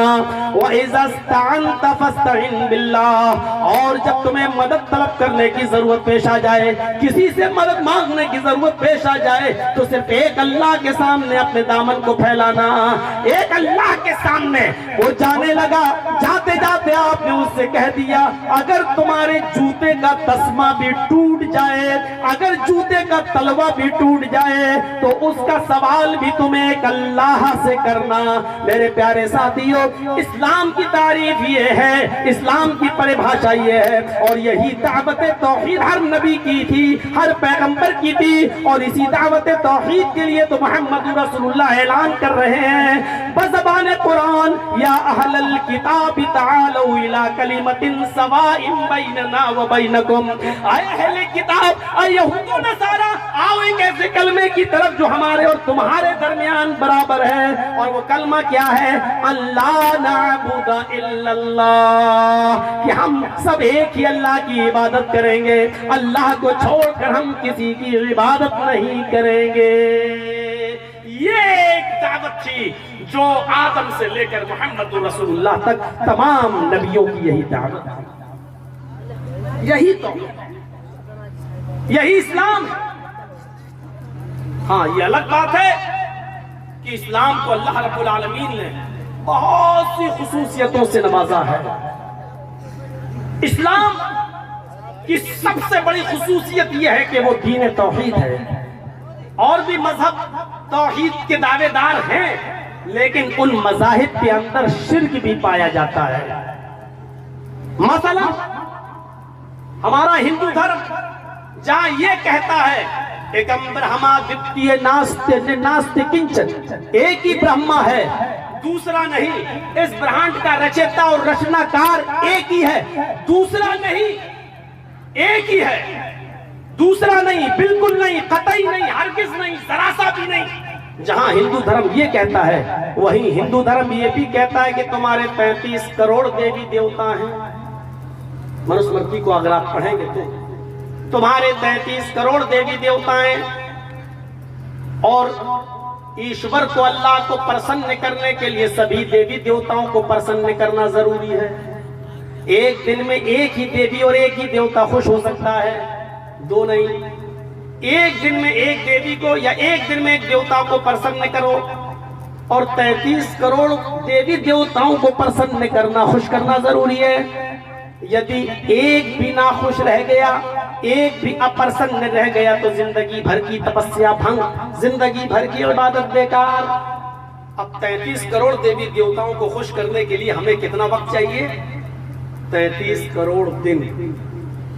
S1: وَإِذَا اسْتَعَنْتَ فَاسْتَعِنْ بِاللَّهِ، اور جب تمہیں مدد طلب کرنے کی ضرورت پیش آ جائے، کسی سے مدد مانگنے کی ضرورت پیش آ جائے تو صرف ایک اللہ کے سامنے اپنے دامن کو پھیلانا۔ ایک اللہ کے سامنے وہ جانے لگا، جاتے جاتے آپ نے اس سے کہہ دیا، اگر تمہارے جوتے کا تسمہ بھی ٹوٹ جائے، اگر جوتے کا تلوہ بھی ٹوٹ جائے تو اس کا سوال بھی تمہیں ایک اللہ سے کرنا۔ میرے پیارے ساتھیوں، اسلام کی تعریف یہ ہے، اسلام کی پریبھاشا یہ ہے، اور یہی دعوت توحید ہر نبی کی تھی، ہر پیغمبر کی تھی، اور اسی دعوت توحید کے لیے تو محمد رسول اللہ اعلان کر رہے ہیں بزبان قرآن، یا اہل الکتاب تعالوا الی کلمۃ سواء بیننا وبینکم۔ اے اہل کتاب، اے یہود و نصارا، آؤ ایک ایسے کلمے کی طرف جو ہمارے اور تمہارے درمیان برابر ہے، اور وہ کلمہ کیا ہے؟ اللہ نعبد الا اللہ، کہ ہم سب ایک ہی اللہ کی عبادت کریں گے، اللہ کو چھوڑ کر ہم کسی کی عبادت نہیں کریں گے۔ یہ ایک دعوت تھی جو آدم سے لے کر محمد رسول اللہ تک تمام نبیوں کی یہی دعوت ہے، یہی تو یہی اسلام۔ ہاں یہ الگ بات ہے کہ اسلام کو اللہ رب العالمین نے بہت سی خصوصیتوں سے نوازا ہے۔ اسلام کی سب سے بڑی خصوصیت یہ ہے کہ وہ دین توحید ہے۔ اور بھی مذہب توحید کے دعوے دار ہیں، لیکن ان مذاہب کے اندر شرک بھی پایا جاتا ہے۔ مثلا ہمارا ہندو دھرم جہاں یہ کہتا ہے ایکم برہما دوتیہ ناستے کنچن، ایک ہی برہما ہے، دوسرا نہیں، اس برہانڈ کا رچیتا اور رچنا کار ایک ہی ہے، دوسرا نہیں، ایک ہی ہے، دوسرا نہیں، بالکل نہیں، قطعی نہیں، ہرگز نہیں، ذرا سا بھی نہیں۔ جہاں ہندو دھرم یہ کہتا ہے، وہیں ہندو دھرم یہ بھی کہتا ہے کہ تمہارے 35 کروڑ دیوی دیوتا ہیں۔ منوسمرتی کو اگر آپ پڑھیں گے تو تمہارے 33 کروڑ دیوی دیوتا ہیں، اور ایشور کو، اللہ کو پرسن کرنے کے لیے سبھی دیوی دیوتاؤں کو پرسن کرنا ضروری ہے۔ ایک دن میں ایک ہی دیوی اور ایک ہی دیوتا خوش ہو سکتا ہے، دو نہیں۔ ایک دن میں ایک دیوی کو یا ایک دن میں ایک دیوتا کو پرسن کرو، اور 33 کروڑ دیوی دیوتاؤں کو پرسن کرنا، خوش کرنا ضروری ہے۔ یدی ایک بھی ناخوش رہ گیا، ایک بھی اپرسن رہ گیا تو زندگی بھر کی تپسیا بھنگ، زندگی بھر کی عبادت بیکار۔ اب 33 کروڑ دیوی دیوتاؤں کو خوش کرنے کے لیے ہمیں کتنا وقت چاہیے؟ 33 کروڑ دن،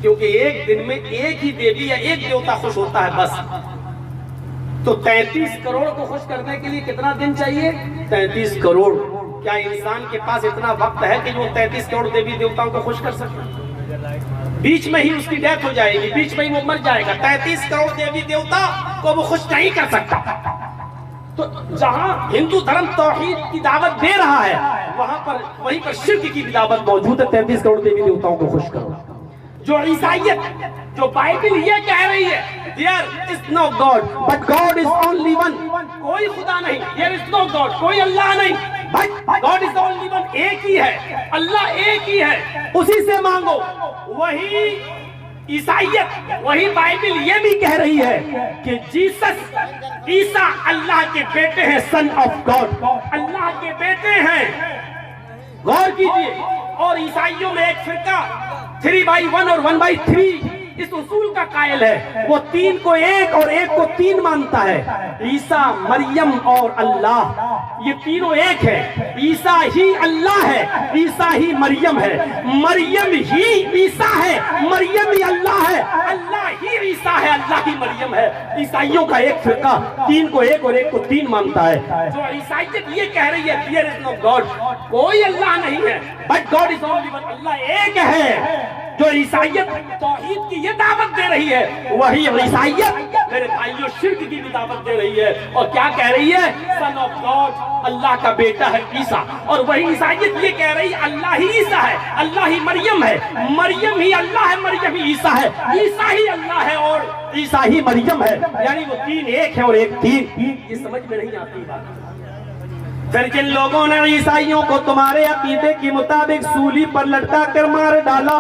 S1: کیونکہ ایک دن میں ایک ہی دیوی یا ایک دیوتا خوش ہوتا ہے بس۔ تو 33 کروڑ کو خوش کرنے کے لیے کتنا دن چاہیے؟ 33 کروڑ۔ کیا انسان کے پاس اتنا وقت ہے کہ وہ 33 کروڑ دیوی دیوتاؤں کو خوش کر سکتا؟ بیچ میں ہی اس کی ڈیتھ ہو جائے گی، بیچ میں ہی وہ مر جائے گا۔ 33 کروڑ دیوی دیوتا کو وہ خوش نہیں کر سکتا۔ تو جہاں ہندو دھرم توحید کی دعوت دے رہا ہے، وہاں پر وہیں پر شرک کی بھی دعوت موجود ہے. 33 کروڑ دیوی دیوتاؤں کو خوش کرو. جو عیسائیت، جو بائبل یہ کہہ رہی ہے there is no God but God is only one. کوئی خدا نہیں. there is no God، کوئی اللہ نہیں. but God is only one. ایک ہی ہے اللہ، ایک ہی ہے، اسی سے مانگو. وہی عیسائیت، وہی بائبل یہ بھی کہہ رہی ہے کہ جیسس، عیسیٰ اللہ کے بیٹے ہیں، سن آف گاڈ، اللہ کے بیٹے ہیں. غور کیجئے. اور عیسائیوں میں ایک فرقہ 3/1 اور 1/3 اس اصول کا قائل ہے. وہ 3 کو 1 اور 1 کو 3 مانتا ہے. عیسیٰ، مریم اور اللہ، یہ تینوں ایک ہے. عیسیٰ ہی اللہ ہے، عیسیٰ ہی مریم ہے، مریم ہی عیسیٰ ہے، مریم ہی اللہ ہے، اللہ ہی عیسیٰ ہے، اللہ ہی مریم ہے. عیسائیوں کا ایک فرقہ 3 کو 1 اور 1 کو 3 مانتا ہے. جو عیسائیت یہ کہہ رہی ہے there is no God، کوئی اللہ نہیں ہے، but God is only one، اللہ ایک ہے. جو عیسائیت توحید کی یہ دعوت دے رہی ہے، وہی عیسائیت میرے بھائیوں شرک کی بھی دعوت دے رہی ہے. اور کیا کہہ رہی ہے؟ سن آف گاڈ، اللہ کا بیٹا ہے عیسیٰ. اور وہی عیسائیت یہ کہہ رہی ہے اللہ ہی عیسیٰ ہے، اللہ ہی مریم ہے، مریم ہی اللہ ہے، مریم ہی عیسیٰ ہے، عیسیٰ ہی اللہ ہے اور عیسیٰ ہی مریم ہے. یعنی وہ 3 ایک ہے اور 1 3. یہ سمجھ میں نہیں آتی بات. پھر جن لوگوں نے عیسائیوں کو تمہارے عقیدے کے مطابق سولی پر لٹکا کر مار ڈالا،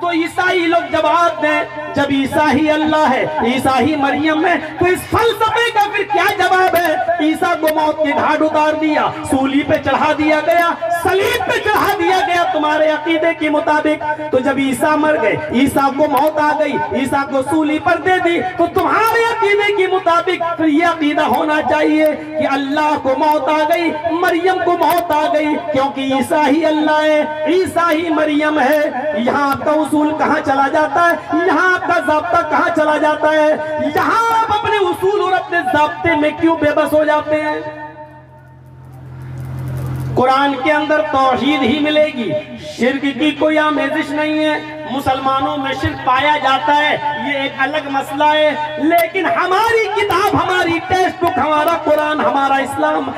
S1: تو عیسائی لوگ جواب دیں جب عیسیٰ ہی اللہ ہے، عیسیٰ ہی مریم ہے، تو اس فلسفے کا پھر کیا جواب ہے؟ عیسیٰ کو موت کے گھاٹ اتار دیا، سولی پہ چڑھا دیا گیا، صلیب پہ چڑھا دیا گیا تمہارے عقیدے کے مطابق. تو جب عیسیٰ مر گئے، عیسیٰ کو موت آ گئی، عیسیٰ کو سولی پر دے دی، تو تمہارے عقیدے کے مطابق پھر یہ عقیدہ ہونا چاہیے کہ اللہ کو موت آ گئی، مریم کو موت آ گئی، کیونکہ عیسیٰ ہی اللہ ہے، عیسیٰ ہی مریم ہے. یہاں آپ کا اصول کہاں چلا جاتا ہے؟ یہاں آپ کا ضابطہ کہاں چلا جاتا ہے؟ یہاں آپ اپنے اصول اور اپنے ضابطے میں کیوں بے بس ہو جاتے ہیں؟ قرآن کے اندر توحید ہی ملے گی، شرک کی کوئی آمیزش نہیں ہے. مسلمانوں میں شرک پایا جاتا ہے، یہ ایک الگ مسئلہ ہے، لیکن ہماری کتاب، ہماری ٹیکسٹ بک، ہمارا قرآن، ہمارا اسلام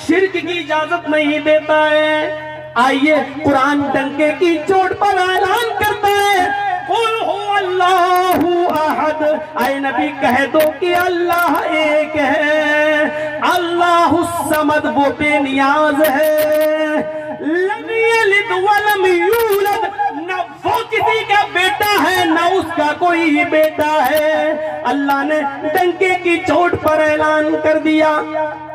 S1: شرک کی اجازت نہیں دیتا ہے. آئیے قرآن ڈنکے کی چوٹ پر اعلان کرتا ہے قل هو اللہ احد. اے نبی کہہ دو کہ اللہ ایک ہے، اللہ الصمد، وہ بے نیاز ہے، لم یلد ولم یولد، نہ وہ کسی کا بیٹا ہے نہ اس کا کوئی بیٹا ہے. اللہ نے ڈنکے کی چوٹ پر اعلان کر دیا.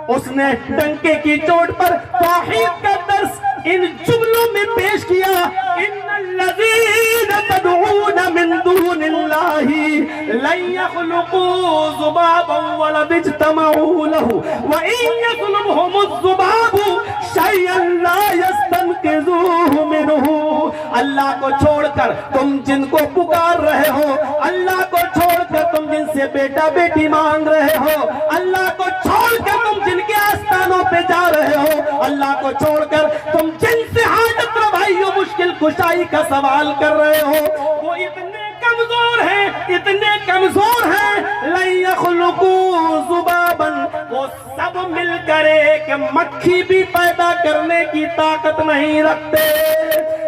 S1: اس نے ڈنکے کی چوٹ پر توحید کا درس ان جملوں میں پیش کیا. ان الذین تدعون من دون اللہ لن يخلقوا ذبابا ولو اجتمعوا له وان يطلبهم الذباب شيئا لا يستنقذوه منه. اللہ کو چھوڑ کر تم جن کو پکار رہے ہو، اللہ کو چھوڑ کر تم جن سے بیٹا بیٹی مانگ رہے ہو، اللہ کو چھوڑ کر تم جن کے آستانوں پہ جا رہے ہو، اللہ کو چھوڑ کر تم جن سے حاجت روائی و مشکل کشائی کا سوال کر رہے ہو، وہ اتنے کمزور ہیں، اتنے کمزور ہیں، لن يخلقوا ذبابا، وہ سب مل کر ایک مکھی بھی پیدا کرنے کی طاقت نہیں رکھتے.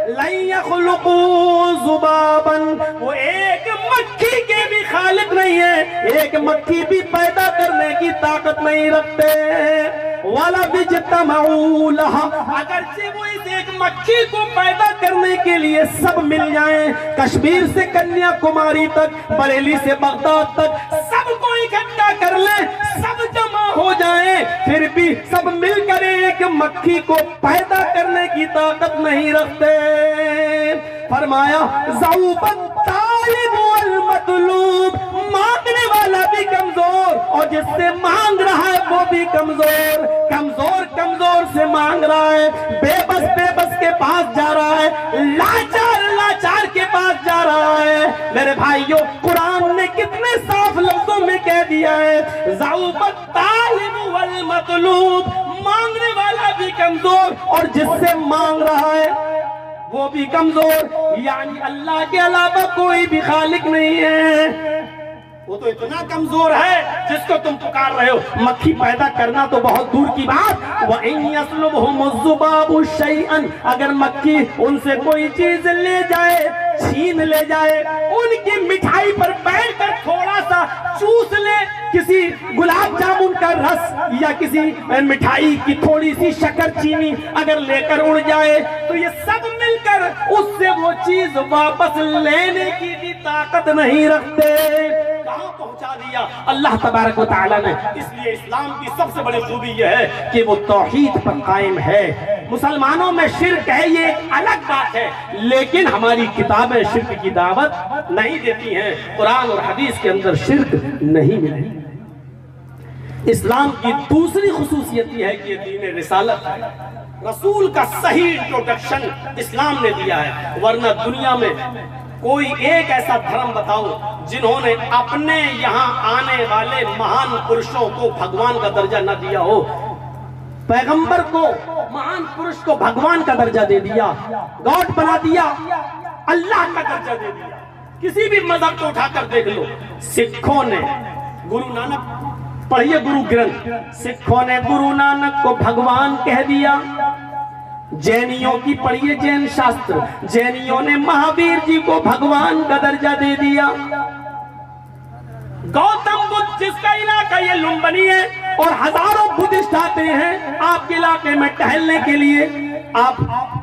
S1: لن يخلقوا ذبابا، وہ ایک مکھی کے بھی خالق نہیں ہے، ایک مکھی بھی پیدا کرنے کی طاقت نہیں رکھتے. وَلَوِ اجْتَمَعُوا لَهَا، اگرچہ وہ اس ایک مکھی کو پیدا کرنے کے لیے سب مل جائیں، کشمیر سے کنیا کماری تک، بریلی سے بغداد تک، سب کو اکٹھا کر لیں، سب جمع ہو جائیں، پھر بھی سب مل کر ایک مکھی کو پیدا کرنے کی طاقت نہیں رکھتے. فرمایا ضعف الطالب والمطلوب، مانگنے والا بھی کمزور اور جس سے مانگ رہا ہے وہ بھی کمزور. کمزور کمزور سے مانگ رہا ہے، بے بس کے پاس جا رہا ہے، لاچار لاچار کے پاس جا رہا ہے. میرے بھائیوں قرآن نے کتنے صاف لفظوں میں کہہ دیا ہے ضعف الطالب والمطلوب، مانگنے والا بھی کمزور اور جس سے مانگ رہا ہے وہ بھی کمزور. یعنی اللہ کے علاوہ کوئی بھی خالق نہیں ہے. وہ تو اتنا کمزور ہے جس کو تم پکار رہے ہو. مکھی پیدا کرنا تو بہت دور کی بات. وَإِن يَسْلُبْهُمُ الذُّبَابُ شَيْئًا اگر مکھی ان سے کوئی چیز لے جائے, چھین لے جائے, ان کی مٹھائی پر بیٹھ کر تھوڑا سا چوس لے, کسی گلاب جامن کا رس یا کسی مٹھائی کی تھوڑی سی شکر چینی اگر لے کر اڑ جائے تو یہ سب مل کر اس سے وہ چیز واپس لینے کی بھی طاقت نہیں رکھتے. کہاں پہنچا دیا اللہ تبارک و تعالیٰ نے. اس لیے اسلام کی سب سے بڑی خوبی یہ ہے کہ وہ توحید پر قائم ہے. مسلمانوں میں شرک ہے یہ ایک الگ بات ہے, لیکن ہماری کتابیں شرک کی دعوت نہیں دیتی ہیں. قرآن اور حدیث کے اندر شرک نہیں ملے. اسلام کی دوسری خصوصیت یہ ہے کہ یہ دین رسالت ہے. رسول کا صحیح انٹروڈکشن اسلام نے دیا ہے. ورنہ دنیا میں کوئی ایک ایسا دھرم بتاؤ جنہوں نے اپنے یہاں آنے والے مہان پرشوں کو بھگوان کا درجہ نہ دیا ہو. پیغمبر کو, مہان پرش کو بھگوان کا درجہ دے دیا, گاڈ بنا دیا, اللہ کا درجہ دے دیا. کسی بھی مذہب کو اٹھا کر دیکھ لو. سکھوں نے گرو نانک, پڑھیے گرو گرنتھ, سکھوں نے گرو نانک کو بھگوان کہہ دیا. جینیوں کی پڑھیے جین شاستر, جینیوں نے مہاویر جی کو بھگوان کا درجہ دے دیا. گوتم بدھ جس کا علاقہ یہ لمبنی ہے اور ہزاروں بدھسٹ آتے ہیں آپ کے علاقے میں ٹہلنے کے لیے, آپ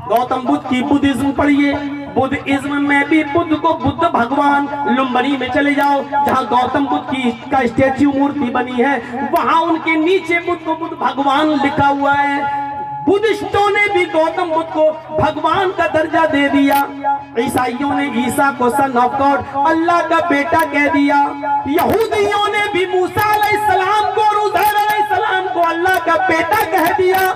S1: گوتم بدھ کی بدھزم پڑھیے. بدھزم میں بھی بدھ کو بدھ بھگوان. لمبنی میں چلے جاؤ جہاں گوتم بدھ کی کا اسٹیچو مورتی بنی ہے, وہاں ان کے نیچے بدھ کو بدھ بھگوان لکھا ہوا ہے. بدھسٹوں نے بھی گوتم بدھ کو بھگوان کا درجہ دے دیا. عیسائیوں نے عیسیٰ کو سن آف گاڈ, اللہ کا بیٹا کہہ دیا. یہودیوں نے بھی موسیٰ علیہ السلام کو اور عزیر علیہ السلام کو اللہ کا بیٹا کہہ دیا.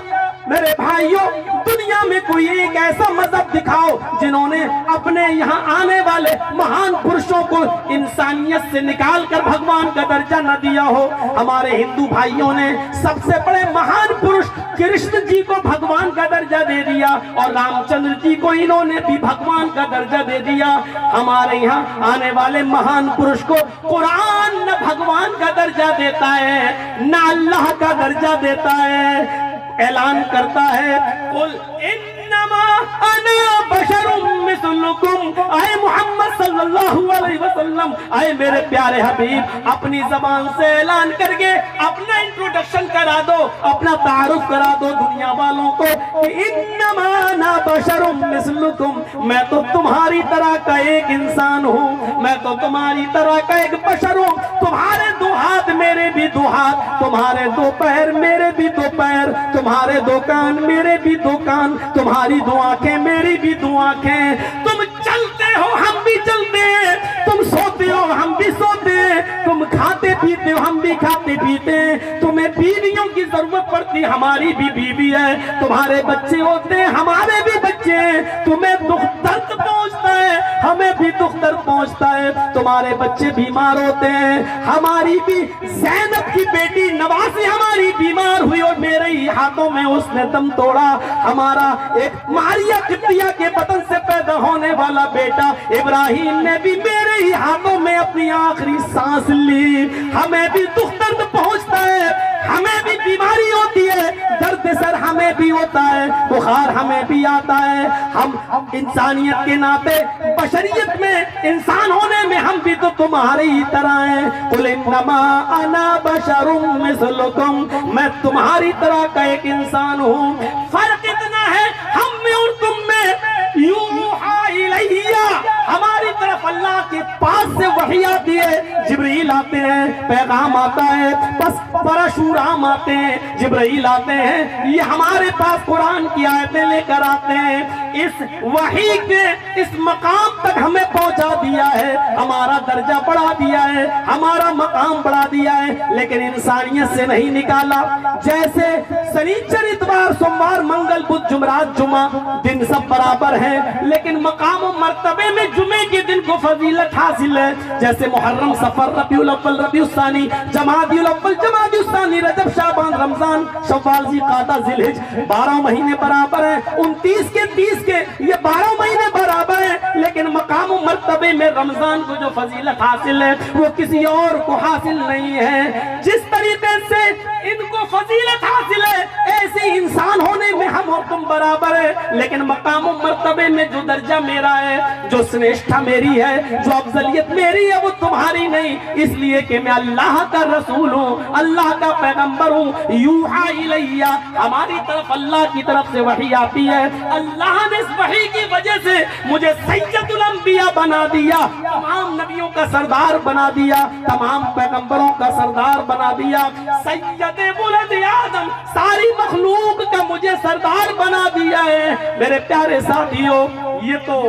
S1: میرے بھائیوں, دنیا میں کوئی ایک ایسا مذہب دکھاؤ جنہوں نے اپنے یہاں آنے والے مہان پرشوں کو انسانیت سے نکال کر بھگوان کا درجہ نہ دیا ہو. ہمارے ہندو بھائیوں نے سب سے بڑے مہان پرش کرشن جی کو بھگوان کا درجہ دے دیا اور رام چندر جی کو انہوں نے بھی بھگوان کا درجہ دے دیا. ہمارے یہاں آنے والے مہان پرش کو قرآن نہ بھگوان کا درجہ دیتا ہے نہ اللہ کا درجہ دیتا ہے. اعلان کرتا ہے قل انما انا بشر مثلکم. اے محمد صلی اللہ علیہ وسلم, اے میرے پیارے حبیب, اپنی زبان سے اعلان کر کے اپنا انٹروڈکشن کرا دو, اپنا تعارف کرا دو دنیا والوں کو کہ انما انا بشر مثلکم, میں تو تمہاری طرح کا ایک انسان ہوں, میں تو تمہاری طرح کا ایک بشر ہوں. تمہارے دو ہاتھ میرے بھی دو ہاتھ, تمہارے دو پیر میرے بھی دو پیر, تمہارے دو کان میرے بھی دو کان, تمہاری دو آنکھیں میری بھی دو آنکھیں. تم چلتے ہو ہم بھی چلتے ہیں, تم سوتے ہو ہم بھی سوتے ہیں, تم کھاتے پیتے ہو ہم بھی کھاتے پیتے ہیں. تمہیں بیویوں کی ضرورت پڑتی, ہماری بھی بیوی ہے. تمہارے بچے ہوتے ہیں, ہمارے بھی بچے ہیں. تمہیں دکھ درد پہنچتا ہے, ہمیں بھی دکھ درد پہنچتا ہے. تمہارے بچے بیمار ہوتے ہیں, ہماری بھی. زینب کی بیٹی نواسی ہماری بیمار ہوئی اور میرے ہی ہاتھوں میں اس نے دم توڑا. ہمارا ایک ماریہ قبطیہ کے بطن سے پیدا ہونے والا بیٹا ابراہیم نے بھی میرے ہی ہاتھوں میں اپنی آخری سانس لی. ہمیں بھی دکھ درد پہنچتا ہے, ہمیں بھی بیماری ہوتی ہے, درد سر ہمیں بھی ہوتا ہے, بخار ہمیں بھی آتا ہے. ہم انسانیت کے ناطے, بشریت میں, انسان ہونے میں ہم بھی تو تمہاری ہی طرح ہیں. قل انما انا بشر مثلکم, میں تمہاری طرح کا ایک انسان ہوں. فرق اتنا ہے ہم میں اور تم میں, یوحی الیہ, ہماری طرف اللہ کے پاس سے وحی آتی ہے, جبرائیل آتے ہیں, پیغام آتا ہے, بس پرشورام آتے ہیں, جبرائیل آتے ہیں, یہ ہمارے پاس قرآن کی آیتیں لے کر آتے ہیں. اس وحی کے اس مقام تک ہمیں پہنچا دیا ہے, ہمارا درجہ بڑھا دیا ہے, ہمارا مقام بڑھا دیا ہے, لیکن انسانیت سے نہیں نکالا. جیسے سنیچر اتوار سوموار منگل بدھ جمعرات جمعہ دن سب برابر ہیں, لیکن مقام و مرتبے میں جمعے کے دن کو فضیلت حاصل ہے. جیسے محرم سفر ربیع الاول ربیع الثانی جمادی الاول جمادی الثانی رجب شعبان رمضان شوال ذوالقعدہ ذوالحج 12 مہینے برابر ہیں. 29 کے 30 کے یہ 12 مہینے برابر ہیں, لیکن مقام و مرتبے مرتبے میں رمضان کو جو فضیلت حاصل ہے وہ کسی اور کو حاصل نہیں ہے. جس طریقے سے ان کو فضیلت حاصل ہے ایسے انسان ہونے میں ہم اور تم برابر ہے، لیکن مقام و مرتبے میں جو درجہ میرا ہے، جو سنیشٹھا میری ہے، جو افضلیت میری ہے، وہ تمہاری نہیں، اس لیے کہ میں اللہ کا رسول ہوں، اللہ کا پیغمبر ہوں. یوحا الیہ، ہماری طرف اللہ کی طرف سے وحی آتی ہے. اللہ نے اس وحی کی وجہ سے مجھے سید الانبیاء بنا دیا، تمام نبیوں کا سردار بنا دیا، تمام پیغمبروں کا سردار بنا دیا، سید ولد آدم، ساری مخلوق کا مجھے سردار بنا دیا ہے. میرے پیارے ساتھیوں، یہ تو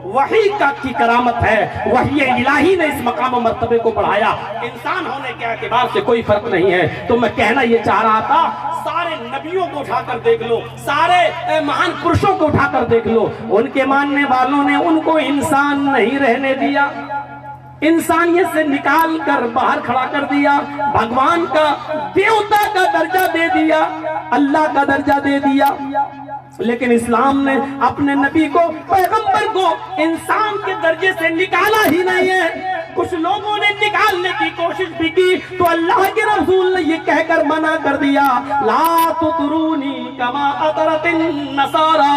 S1: وحی کی کرامت ہے. وحی الہی نے اس مقام و مرتبے کو بڑھایا. انسان ہونے کے اعتبار سے کوئی فرق نہیں ہے. تو میں کہنا یہ چاہ رہا تھا، سارے نبیوں کو اٹھا کر دیکھ لو، سارے مہان پرشوں کو اٹھا کر دیکھ لو، ان کے ماننے والوں نے ان کو انسان نہیں رہنے دیا، انسانیت سے نکال کر باہر کھڑا کر دیا، بھگوان کا دیوتا کا درجہ دے دیا، اللہ کا درجہ دے دیا. لیکن اسلام نے اپنے نبی کو، پیغمبر کو انسان کے درجے سے نکالا ہی نہیں ہے. کچھ لوگوں نے نکالنے کی کوشش بھی کی تو اللہ کے رسول نے یہ کہہ کر منع کر دیا، لا تطرونی کما اطرت النصارى،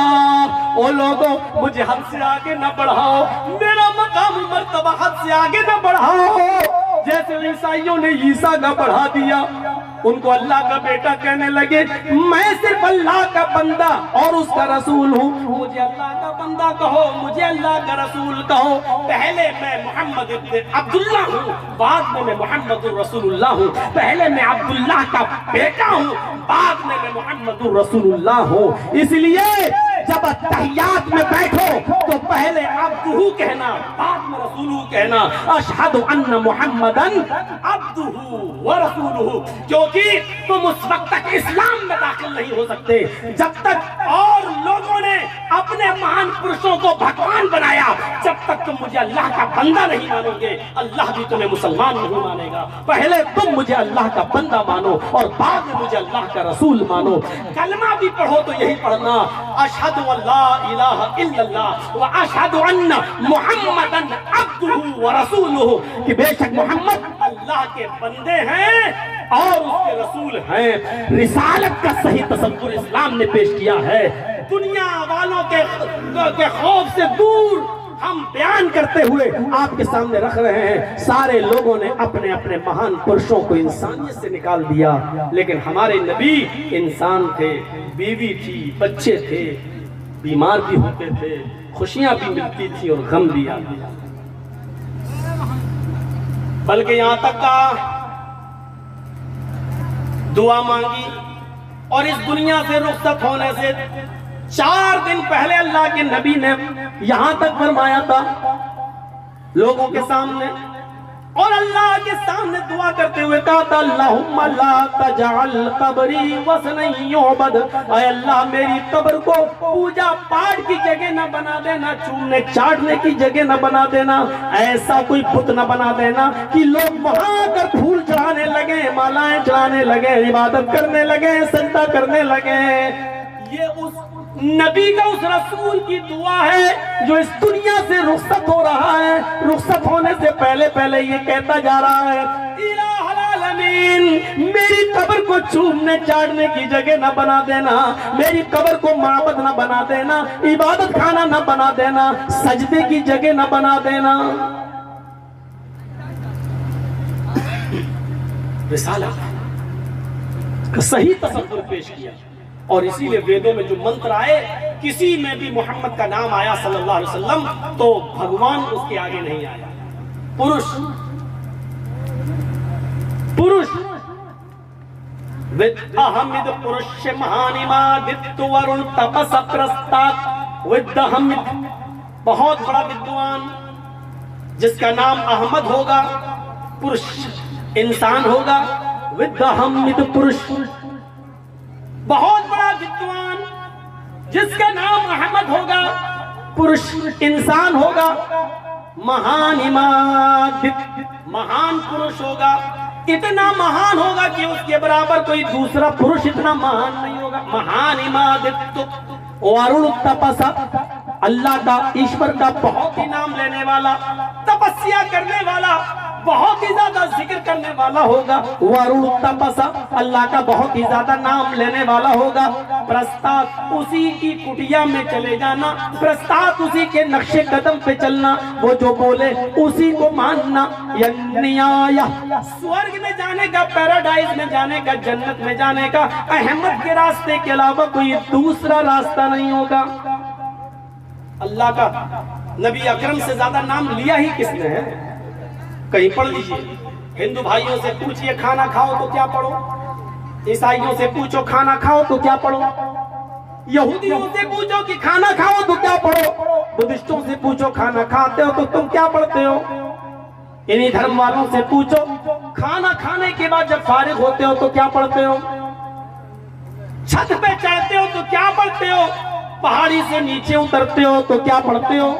S1: او لوگوں مجھے حد سے آگے نہ بڑھاؤ، میرا مقام مرتبہ حد سے آگے نہ بڑھاؤ. جیسے عیسائیوں نے عیسیٰ کا بڑھا دیا، ان کو اللہ کا بیٹا کہنے لگے. میں صرف اللہ کا بندہ اور اس کا رسول ہوں، مجھے اللہ کا بندہ کہو، مجھے اللہ کا رسول کہو. پہلے میں محمد ابن عبداللہ ہوں، بعد میں محمد الرسول اللہ ہوں. پہلے میں عبداللہ کا بیٹا ہوں، بعد میں محمد الرسول اللہ ہوں. اس لیے جب تحیات میں بیٹھو تو پہلے عبدہ کہنا، بعد میں رسولہ کہنا. اشہد ان محمدن عبدہ ورسولہ، کیونکہ تم اس وقت تک اسلام میں داخل نہیں ہو سکتے جب تک اور لوگوں نے اپنے مہان پرشوں کو بھگوان بنایا. جب تک تم مجھے اللہ کا بندہ نہیں مانو گے، اللہ بھی تمہیں مسلمان نہیں مانے گا. پہلے تم مجھے اللہ کا بندہ مانو اور بعد میں مجھے اللہ کا رسول مانو. کلمہ بھی پڑھو تو یہی پڑھنا، اشہد ان لا الہ الا اللہ واشہد ان محمدن عبدہ ورسولہ، کہ بے شک محمد اللہ کے بندے ہیں اور اس کے رسول ہیں. رسالت کا صحیح تصور اسلام نے پیش کیا ہے. دنیا والوں کے خوف سے دور ہم بیان کرتے ہوئے آپ کے سامنے رکھ رہے ہیں. سارے لوگوں نے اپنے اپنے مہان پرشوں کو انسانیت سے نکال دیا، لیکن ہمارے نبی انسان تھے، بیوی تھی، بچے تھے، بیمار بھی ہوتے تھے، خوشیاں بھی ملتی تھی اور غم بھی آتی تھا. بلکہ یہاں تک کا دعا مانگی اور اس دنیا سے رخصت ہونے سے 4 دن پہلے اللہ کے نبی نے یہاں تک فرمایا تھا لوگوں کے سامنے اور اللہ کے سامنے دعا کرتے ہوئے کہا تھا، اللہم لا تجعل قبری وثنا یعبد، اے اللہ میری قبر کو پوجا پاٹ کی جگہ نہ بنا دینا، چومنے چاٹنے کی جگہ نہ بنا دینا، ایسا کوئی بت نہ بنا دینا کہ لوگ وہاں کر پھول چڑھانے لگے، مالائیں چڑھانے لگے، عبادت کرنے لگے، سجدہ کرنے لگے. یہ اس نبی کا، اس رسول کی دعا ہے جو اس دنیا سے رخصت ہو رہا ہے. رخصت ہونے سے پہلے پہلے یہ کہتا جا رہا ہے، الہ العالمین میری قبر کو چومنے چاٹنے کی جگہ نہ بنا دینا، میری قبر کو معبد نہ بنا دینا، عبادت خانہ نہ بنا دینا، سجدے کی جگہ نہ بنا دینا. رسالت کا صحیح تصور پیش کیا. اور اسی لئے ویدوں میں جو منتر آئے، کسی میں بھی محمد کا نام آیا صلی اللہ علیہ وسلم تو بھگوان اس کے آگے نہیں آیا. پرش ود احمد پرش مہانیما دت ورن تپس پرستات. ود احمد بہت بڑا ودوان جس کا نام احمد ہوگا، پرش انسان ہوگا. ود احمد پرش بہت بڑا ودوان جس کا نام احمد ہوگا، پرش انسان ہوگا. مہانیما مہان پرش ہوگا، اتنا مہان ہوگا کہ اس کے برابر کوئی دوسرا پرش اتنا مہان نہیں ہوگا. مہانیما دت ورن تپسا، اللہ کا ایشور کا بہت ہی نام لینے والا، تپسیا کرنے والا، بہت ہی زیادہ ذکر کرنے والا ہوگا۔ وَرُو تپسا، اللہ کا بہت ہی زیادہ نام لینے والا ہوگا۔ پرستات، اسی کی کٹیا میں چلے جانا، پرستات اسی کے نقش قدم پہ چلنا، وہ جو بولے اسی کو ماننا۔ یعنی سورگ میں جانے کا، پیراڈائز میں جانے کا، جنت میں جانے کا احمد کے راستے کے علاوہ کوئی دوسرا راستہ نہیں ہوگا۔ اللہ کا نبی اکرم سے زیادہ نام لیا ہی کس نے ہے؟ کہیں پڑھ لیجئے۔ ہندو بھائیوں سے پوچھئے کھانا کھاؤ تو کیا پڑھو، عیسائیوں سے پوچھو کھانا کھاؤ تو کیا پڑھو، یہودیوں سے پوچھو کہ کھانا کھاؤ تو کیا پڑھو، بدھسٹوں سے پوچھو کھانا کھاتے ہو تو تم کیا پڑھتے ہو، انہی دھرم والوں سے پوچھو کھانا کھانے کے بعد جب فارغ ہوتے ہو تو کیا پڑھتے ہو، چھت پہ چڑھتے ہو تو کیا پڑھتے ہو، پہاڑی سے نیچے اترتے ہو تو کیا پڑھتے ہو،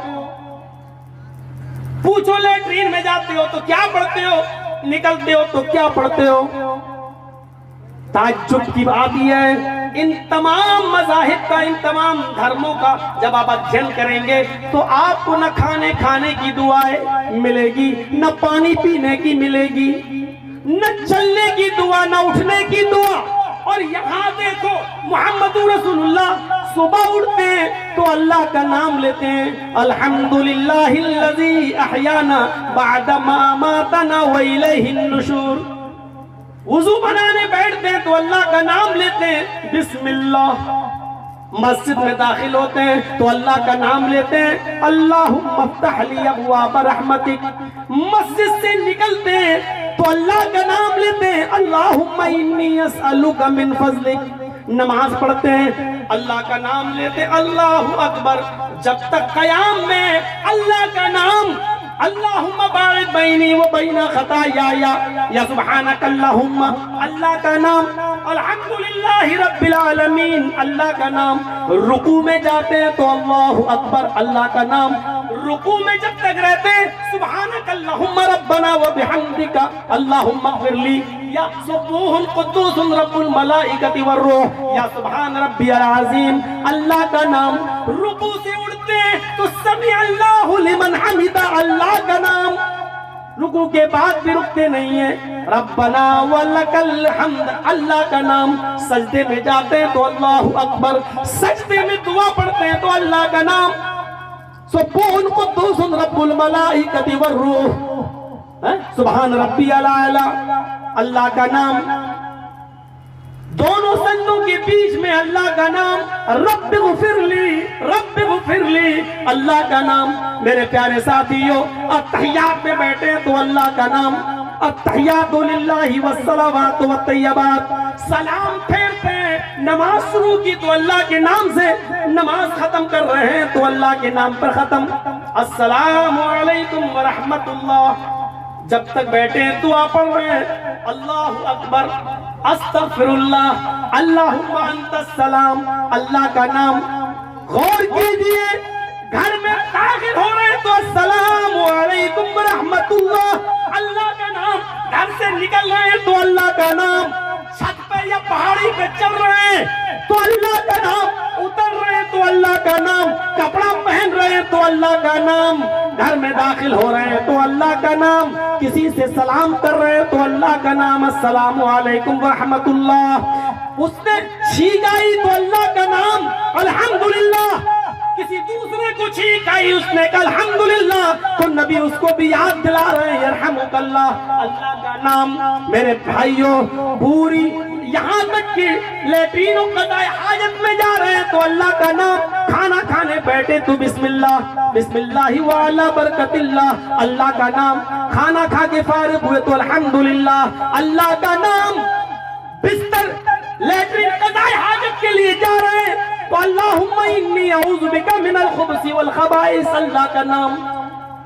S1: پوچھو لیٹرین میں جاتے ہو تو کیا پڑھتے ہو، نکلتے ہو تو کیا پڑھتے ہو۔ تعجب کی بات یہ ہے، ان تمام مذاہب کا، ان تمام دھرموں کا جب آپ ادھین کریں گے تو آپ کو نہ کھانے کی دعائیں ملے گی، نہ پانی پینے کی ملے گی، نہ چلنے کی دعا، نہ اٹھنے کی دعا۔ اور یہاں دیکھو محمد رسول اللہ صبح اٹھتے ہیں تو اللہ کا نام لیتے ہیں، الحمدللہ الذی احیانا بعد ما اماتنا والیہ النشور۔ وضو بنانے بیٹھتے ہیں تو اللہ کا نام لیتے ہیں، بسم اللہ۔ مسجد میں داخل ہوتے ہیں تو اللہ کا نام لیتے ہیں، اللہم افتح لی ابواب رحمتک۔ مسجد سے نکلتے ہیں تو اللہ کا نام لیتے ہیں، اللہم انی اسألک من فضلک۔ نماز پڑھتے ہیں اللہ کا نام لیتے ہیں، اللہ اکبر۔ جب تک قیام میں اللہ کا نام، اللہم باعد بینی و بین خطایایا، یا سبحانک اللہم، اللہ کا نام، الحمدللہ رب العالمین، اللہ کا نام۔ رکوع میں جاتے ہیں تو اللہ اکبر، اللہ کا نام۔ رکوع میں جب تک رہتے ہیں سبحانک اللہم ربنا و بحمدک اللہم اغفر لی، یا سبوح قدوس رب الملائکۃ والروح، یا سبحان ربی العظیم، اللہ کا نام۔ رکوع سے اٹھتے ہیں تو سمع اللہ لمن حمدہ، اللہ کا نام۔ رکوع کے بعد بھی رکتے نہیں ہیں، ربنا ولک الحمد، اللہ کا نام۔ سجدے میں جاتے ہیں تو اللہ اکبر، سجدے میں دعا پڑھتے ہیں تو اللہ کا نام، سبوح قدوس رب الملائکۃ والروح، سبحان ربی الاعلی، اللہ کا نام۔ دونوں سجدوں کے بیچ میں اللہ کا نام، رب اغفر لی، رب اغفر لی، اللہ کا نام۔ میرے پیارے ساتھیوں، التحیات میں بیٹھے تو اللہ کا نام، التحیات للہ والصلوات والطیبات۔ سلام پھیرتے ہیں، نماز شروع کی تو اللہ کے نام سے، نماز ختم کر رہے ہیں تو اللہ کے نام پر ختم۔ السلام علیکم ورحمت اللہ۔ جب تک بیٹھے ہیں دعا پڑھ رہے ہیں، اللہ اکبر، استغفر اللہ، اللہم انت السلام، اللہ کا نام۔ غور کیجئے، گھر میں داخل ہو رہے ہیں تو السلام علیکم ورحمت اللہ، اللہ کا نام۔ گھر سے نکل رہے ہیں تو اللہ کا نام۔ چھت پہ یا پہاڑی پہ چل رہے ہیں تو اللہ کا نام، اتر رہے ہیں تو اللہ کا نام، کپڑا پہن رہے ہیں تو اللہ کا نام، گھر میں داخل ہو رہے ہیں تو اللہ کا نام، کسی سے سلام کر رہے ہیں تو اللہ کا نام، السلام علیکم ورحمت اللہ۔ اس نے چھینک آئی تو اللہ کا نام، الحمدللہ۔ کسی دوسرے کو چھینک آئی، اس نے کہا الحمدللہ، تو نبی اس کو بھی یاد دلا رہے ہیں، یرحمک اللہ، اللہ کا نام۔ میرے بھائیوں، پوری یہاں تک کہ لیٹرین و قضاء حاجت میں جا رہے ہیں تو اللہ کا نام، کھانا کھانے بیٹھے تو بسم اللہ، بسم اللہ وعلا برکت اللہ، اللہ کا نام۔ کھانا کھا کے فارغ ہوئے تو الحمدللہ، اللہ کا نام۔ بستر لیٹرین قضاء حاجت کے لیے جا رہے ہیں تو اللہم انی اعوذ بک من الخبث والخبائث، اللہ کا نام۔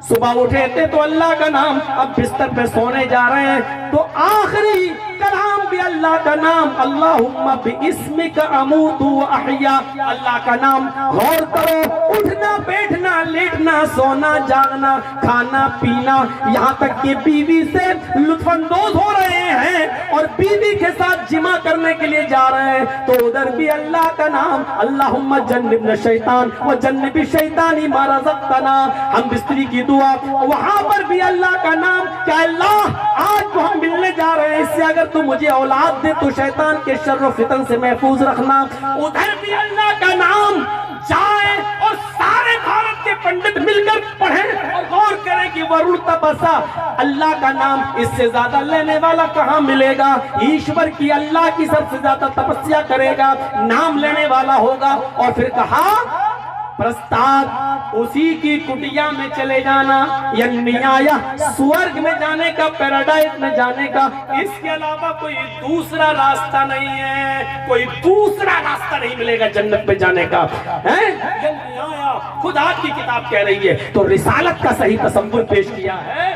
S1: صبح اٹھے تھے تو اللہ کا نام، اب بستر پہ سونے جا رہے ہیں تو آخری کلام بھی اللہ کا نام، اللہم باسمک اموت و احیا، اللہ کا نام۔ غور کرو، اٹھنا بیٹھنا لیٹنا سونا جاگنا کھانا پینا یہاں تک کہ بیوی سے لطف اندوز ہو رہے ہیں اور بیوی کے ساتھ جمع کرنے کے لیے جا رہے ہیں تو ادھر بھی اللہ کا نام اللہم جنبنا الشیطان وجنب الشیطان ما رزقتنا ہم بستری کی دعا وہاں پر بھی اللہ کا نام کہ اللہ آج تو ہم ملنے جا رہے ہیں اس سے اگر تو مجھے اولاد دے تو شیطان کے شر و فتن سے محفوظ رکھنا ادھر بھی اللہ کا نام جائیں اور سارے بھارت کے پنڈت مل کر پڑھیں اور غور کریں کہ ورڑ تپسا اللہ کا نام اس سے زیادہ لینے والا کہاں ملے گا ایشور کی اللہ کی سب سے زیادہ تپسیا کرے گا نام لینے والا ہوگا اور پھر کہا پرستاد اسی کی کٹیا میں چلے جانا یعنی آیا سورگ میں جانے کا پیراڈائز میں جانے کا اس کے علاوہ کوئی دوسرا راستہ نہیں ہے کوئی دوسرا راستہ نہیں ملے گا جنت پہ جانے کا یعنی آیا خدا کی کتاب کہہ رہی ہے تو رسالت کا صحیح تصور پیش کیا ہے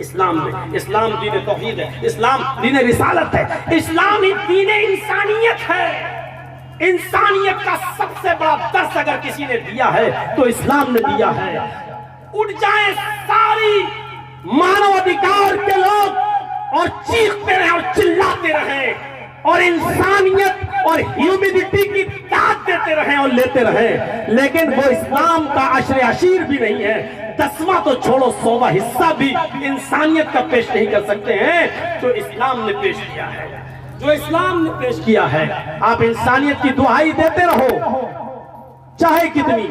S1: اسلام میں اسلام دین توحید ہے اسلام دین رسالت ہے اسلام دین انسانیت ہے انسانیت کا سب سے بڑا درس اگر کسی نے دیا ہے تو اسلام نے دیا ہے اٹھ جائیں ساری مانو ادھیکار کے لوگ اور چیختے رہیں اور چلاتے رہیں اور انسانیت اور ہیومینٹی کی داد دیتے رہیں اور لیتے رہیں لیکن وہ اسلام کا عشر عشیر بھی نہیں ہے 10واں تو چھوڑو 100واں حصہ بھی انسانیت کا پیش نہیں کر سکتے ہیں جو اسلام نے پیش کیا ہے جو اسلام نے پیش کیا ہے آپ انسانیت کی دعائی دیتے رہو چاہے کتنی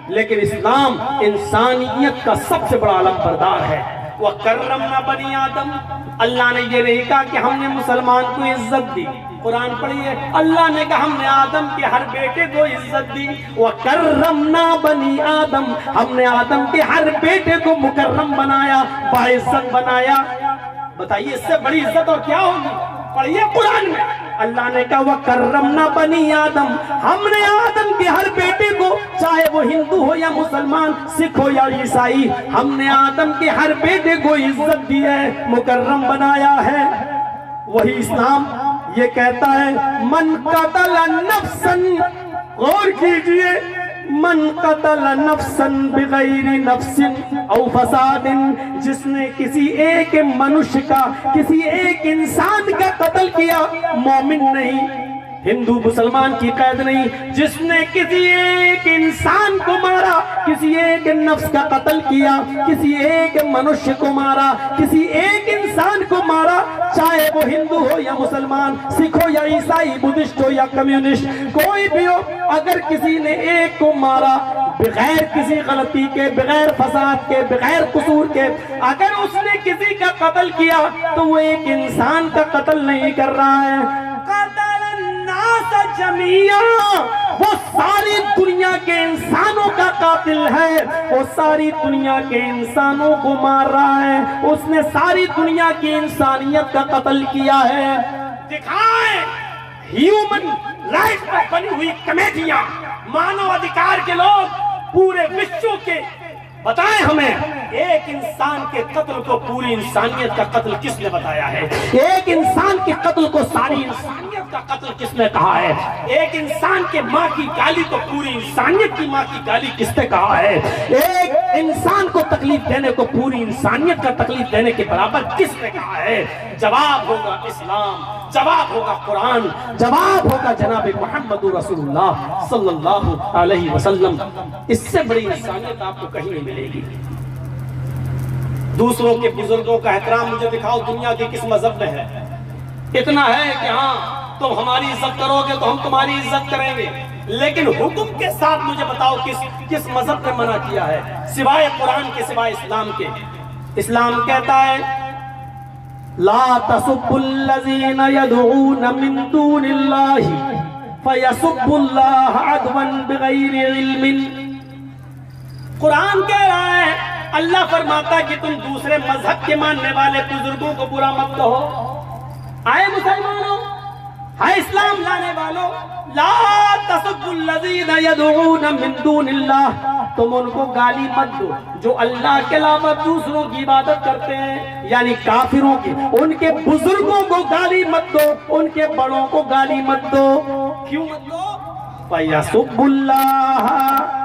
S1: لیکن اسلام انسانیت کا سب سے بڑا علم بردار ہے وَكَرَّمْنَا بَنِي آدم اللہ نے یہ نہیں کہا کہ ہم نے مسلمان کو عزت دی قرآن پڑھیے اللہ نے کہا ہم نے آدم کے ہر بیٹے کو عزت دی وَكَرَّمْنَا بَنِي آدم ہم نے آدم کے ہر بیٹے کو مکرم بنایا باعزت بنایا بتائیے اس سے بڑی عزت اور کیا ہوگی پڑھیے قرآن میں اللہ نے کہا وَكَرَّمْنَا بَنِي آدم ہم نے آدم کے ہر بیٹے کو چاہے وہ ہندو ہو یا مسلمان سکھ ہو یا عیسائی ہم نے آدم کے ہر بیٹے کو عزت دی ہے مکرم بنایا ہے وہی اسلام یہ کہتا ہے من قتل نفسا غور کیجئے من قتل نفسا بغیر نفس او فساد جس نے کسی ایک منشیہ کا کسی ایک انسان کا قتل کیا مومن نہیں ہندو مسلمان کی قید نہیں جس نے کسی ایک انسان کو مارا کسی ایک نفس کا قتل کیا کسی ایک منشیہ کو مارا کسی ایک انسان کو مارا چاہے وہ ہندو ہو یا مسلمان سکھ ہو یا عیسائی بدھسٹ ہو یا کمیونسٹ کوئی بھی ہو اگر کسی نے ایک کو مارا بغیر کسی غلطی کے بغیر فساد کے بغیر قصور کے اگر اس نے کسی کا قتل کیا تو وہ ایک انسان کا قتل نہیں کر رہا ہے وہ ساری دنیا کے انسانوں کا قاتل ہے وہ ساری دنیا کے انسانوں کو مار رہا ہے اس نے ساری دنیا کی انسانیت کا قتل کیا ہے دکھائیں ہیومن رائٹ پر بنی ہوئی کمیٹیاں مانو ادھیکار کے لوگ پورے وشو کے بتائیں ہمیں ایک انسان کے قتل کو پوری انسانیت کا قتل کس نے بتایا ہے ایک انسان کے قتل کو ساری انسانیت کا قتل کس نے کہا ہے ایک انسان کے ماں کی گالی کو پوری انسانیت کی ماں کی گالی کس نے کہا ہے ایک انسان کو تکلیف دینے کو پوری انسانیت کا تکلیف دینے کے برابر کس نے کہا ہے جواب ہوگا اسلام جواب ہوگا قرآن جواب ہوگا جناب محمد رسول اللہ صلی اللہ علیہ وسلم اس سے بڑی انسانیت آپ کو کہیں نہیں ملے گی دوسروں کے بزرگوں کا احترام مجھے دکھاؤ دنیا کے کس مذہب میں ہے اتنا ہے کہ ہاں تم ہماری عزت کرو گے تو ہم تمہاری عزت کریں گے لیکن حکم کے ساتھ مجھے بتاؤ کس مذہب نے منع کیا ہے سوائے قرآن کے سوائے اسلام کے اسلام کہتا ہے لا تسبوا الذين يدعون من دون الله فيسبوا الله عدوا بغير علم قرآن کہہ رہا ہے اللہ فرماتا ہے کہ تم دوسرے مذہب کے ماننے والے بزرگوں کو برا مت کہو آئے مسلمانوں ہے اسلام لانے والوں لا تسبوا الذين يدعون من دون الله تم ان کو گالی مت دو جو اللہ کے علاوہ دوسروں کی عبادت کرتے ہیں یعنی کافروں کی ان کے بزرگوں کو گالی مت دو ان کے بڑوں کو گالی مت دو کیوں مت دو فَيَسُبُّ اللَّهَ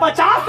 S1: 50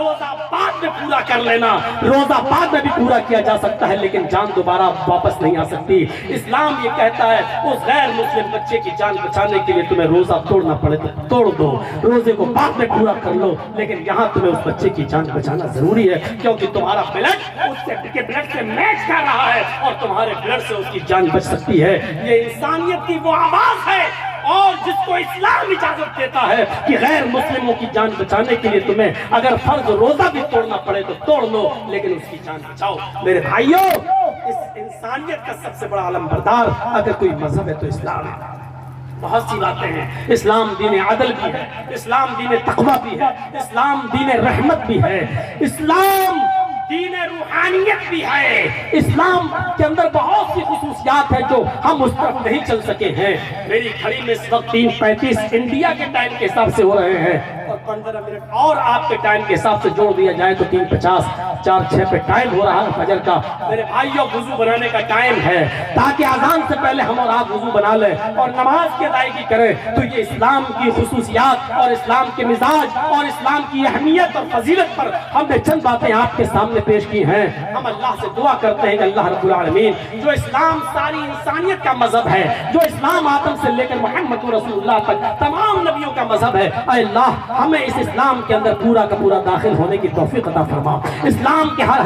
S1: روزہ بعد میں پورا کر لینا، روزہ بعد میں بھی پورا کیا جا سکتا ہے لیکن جان دوبارہ واپس نہیں آ سکتی۔ اسلام یہ کہتا ہے اس غیر مسلم بچے کی جان بچانے کے لیے تمہیں روزہ توڑنا پڑے تو توڑ دو، روزے کو بعد میں پورا کر لو، لیکن یہاں تمہیں اس بچے کی جان بچانا ضروری ہے کیونکہ تمہارا بلڈ اس کے بلڈ سے میچ کر رہا ہے اور تمہارے بلڈ سے اس کی جان بچ سکتی ہے۔ یہ انسانیت کی وہ آواز ہے اور جس کو اسلام اجازت دیتا ہے کہ غیر مسلموں کی جان بچانے کے لیے تمہیں اگر فرض روزہ بھی توڑنا پڑے تو توڑ لو لیکن اس کی جان بچاؤ۔ میرے بھائیوں، اس انسانیت کا سب سے بڑا علم بردار اگر کوئی مذہب ہے تو اسلام ہے۔ بہت سی باتیں ہیں، اسلام دین عدل بھی ہے، اسلام دین تقوی بھی ہے، اسلام دین رحمت بھی ہے، اسلام دین روحانیت بھی ہے، اسلام کے اندر بہت سی خصوصیات ہیں جو ہم اس طرف نہیں چل سکے ہیں۔ میری گھڑی میں اس وقت 3:35 انڈیا کے ٹائم کے حساب سے ہو رہے ہیں اور 15 منٹ اور آپ کے ٹائم کے حساب سے جوڑ دیا جائے تو 3:50 4:06 پہ ٹائم ہو رہا ہے فجر کا۔ میرے بھائیوں، وضو بنانے کا ٹائم ہے تاکہ اذان سے پہلے ہم اور آپ وضو بنا لیں اور نماز کی ادائیگی کریں۔ تو یہ اسلام کی خصوصیات اور اسلام کے مزاج اور اسلام کی اہمیت اور فضیلت پر ہم نے چند باتیں آپ کے سامنے پیش کی ہیں۔ ہم اللہ سے دعا کرتے ہیں کہ اللہ رب العالمین، جو اسلام ساری انسانیت کا مذہب ہے، جو اسلام آدم سے لے کر محمد رسول اللہ تک تمام نبیوں کا مذہب ہے، اے اللہ ہمیں اس اسلام کے اندر پورا کا پورا داخل ہونے کی توفیق عطا فرما، اسلام کے ہر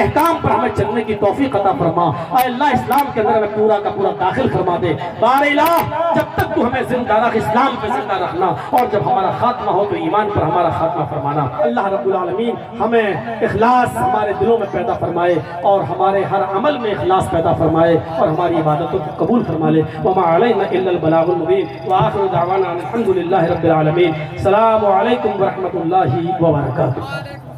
S1: احکام پر ہمیں چلنے کی توفیق عطا فرما۔ اے اللہ اسلام کے اندر ہمیں پورا کا پورا داخل فرما دے۔ بار الہ، جب تک تو ہمیں زندہ رکھ، اسلام پہ زندہ رکھنا، اور جب ہمارا خاتمہ ہو تو ایمان پر ہمارا خاتمہ فرمانا۔ اللہ رب العالمین ہمیں اخلاص ہمارے دلوں میں پیدا فرمائے اور ہمارے ہر عمل میں اخلاص پیدا فرمائے اور ہماری عبادتوں کو قبول فرما لے۔ وما علینا الا البلاغ المبین وآخر دعوانا الحمد للہ رب العالمین۔ السلام علیکم ورحمۃ اللہ وبرکاتہ۔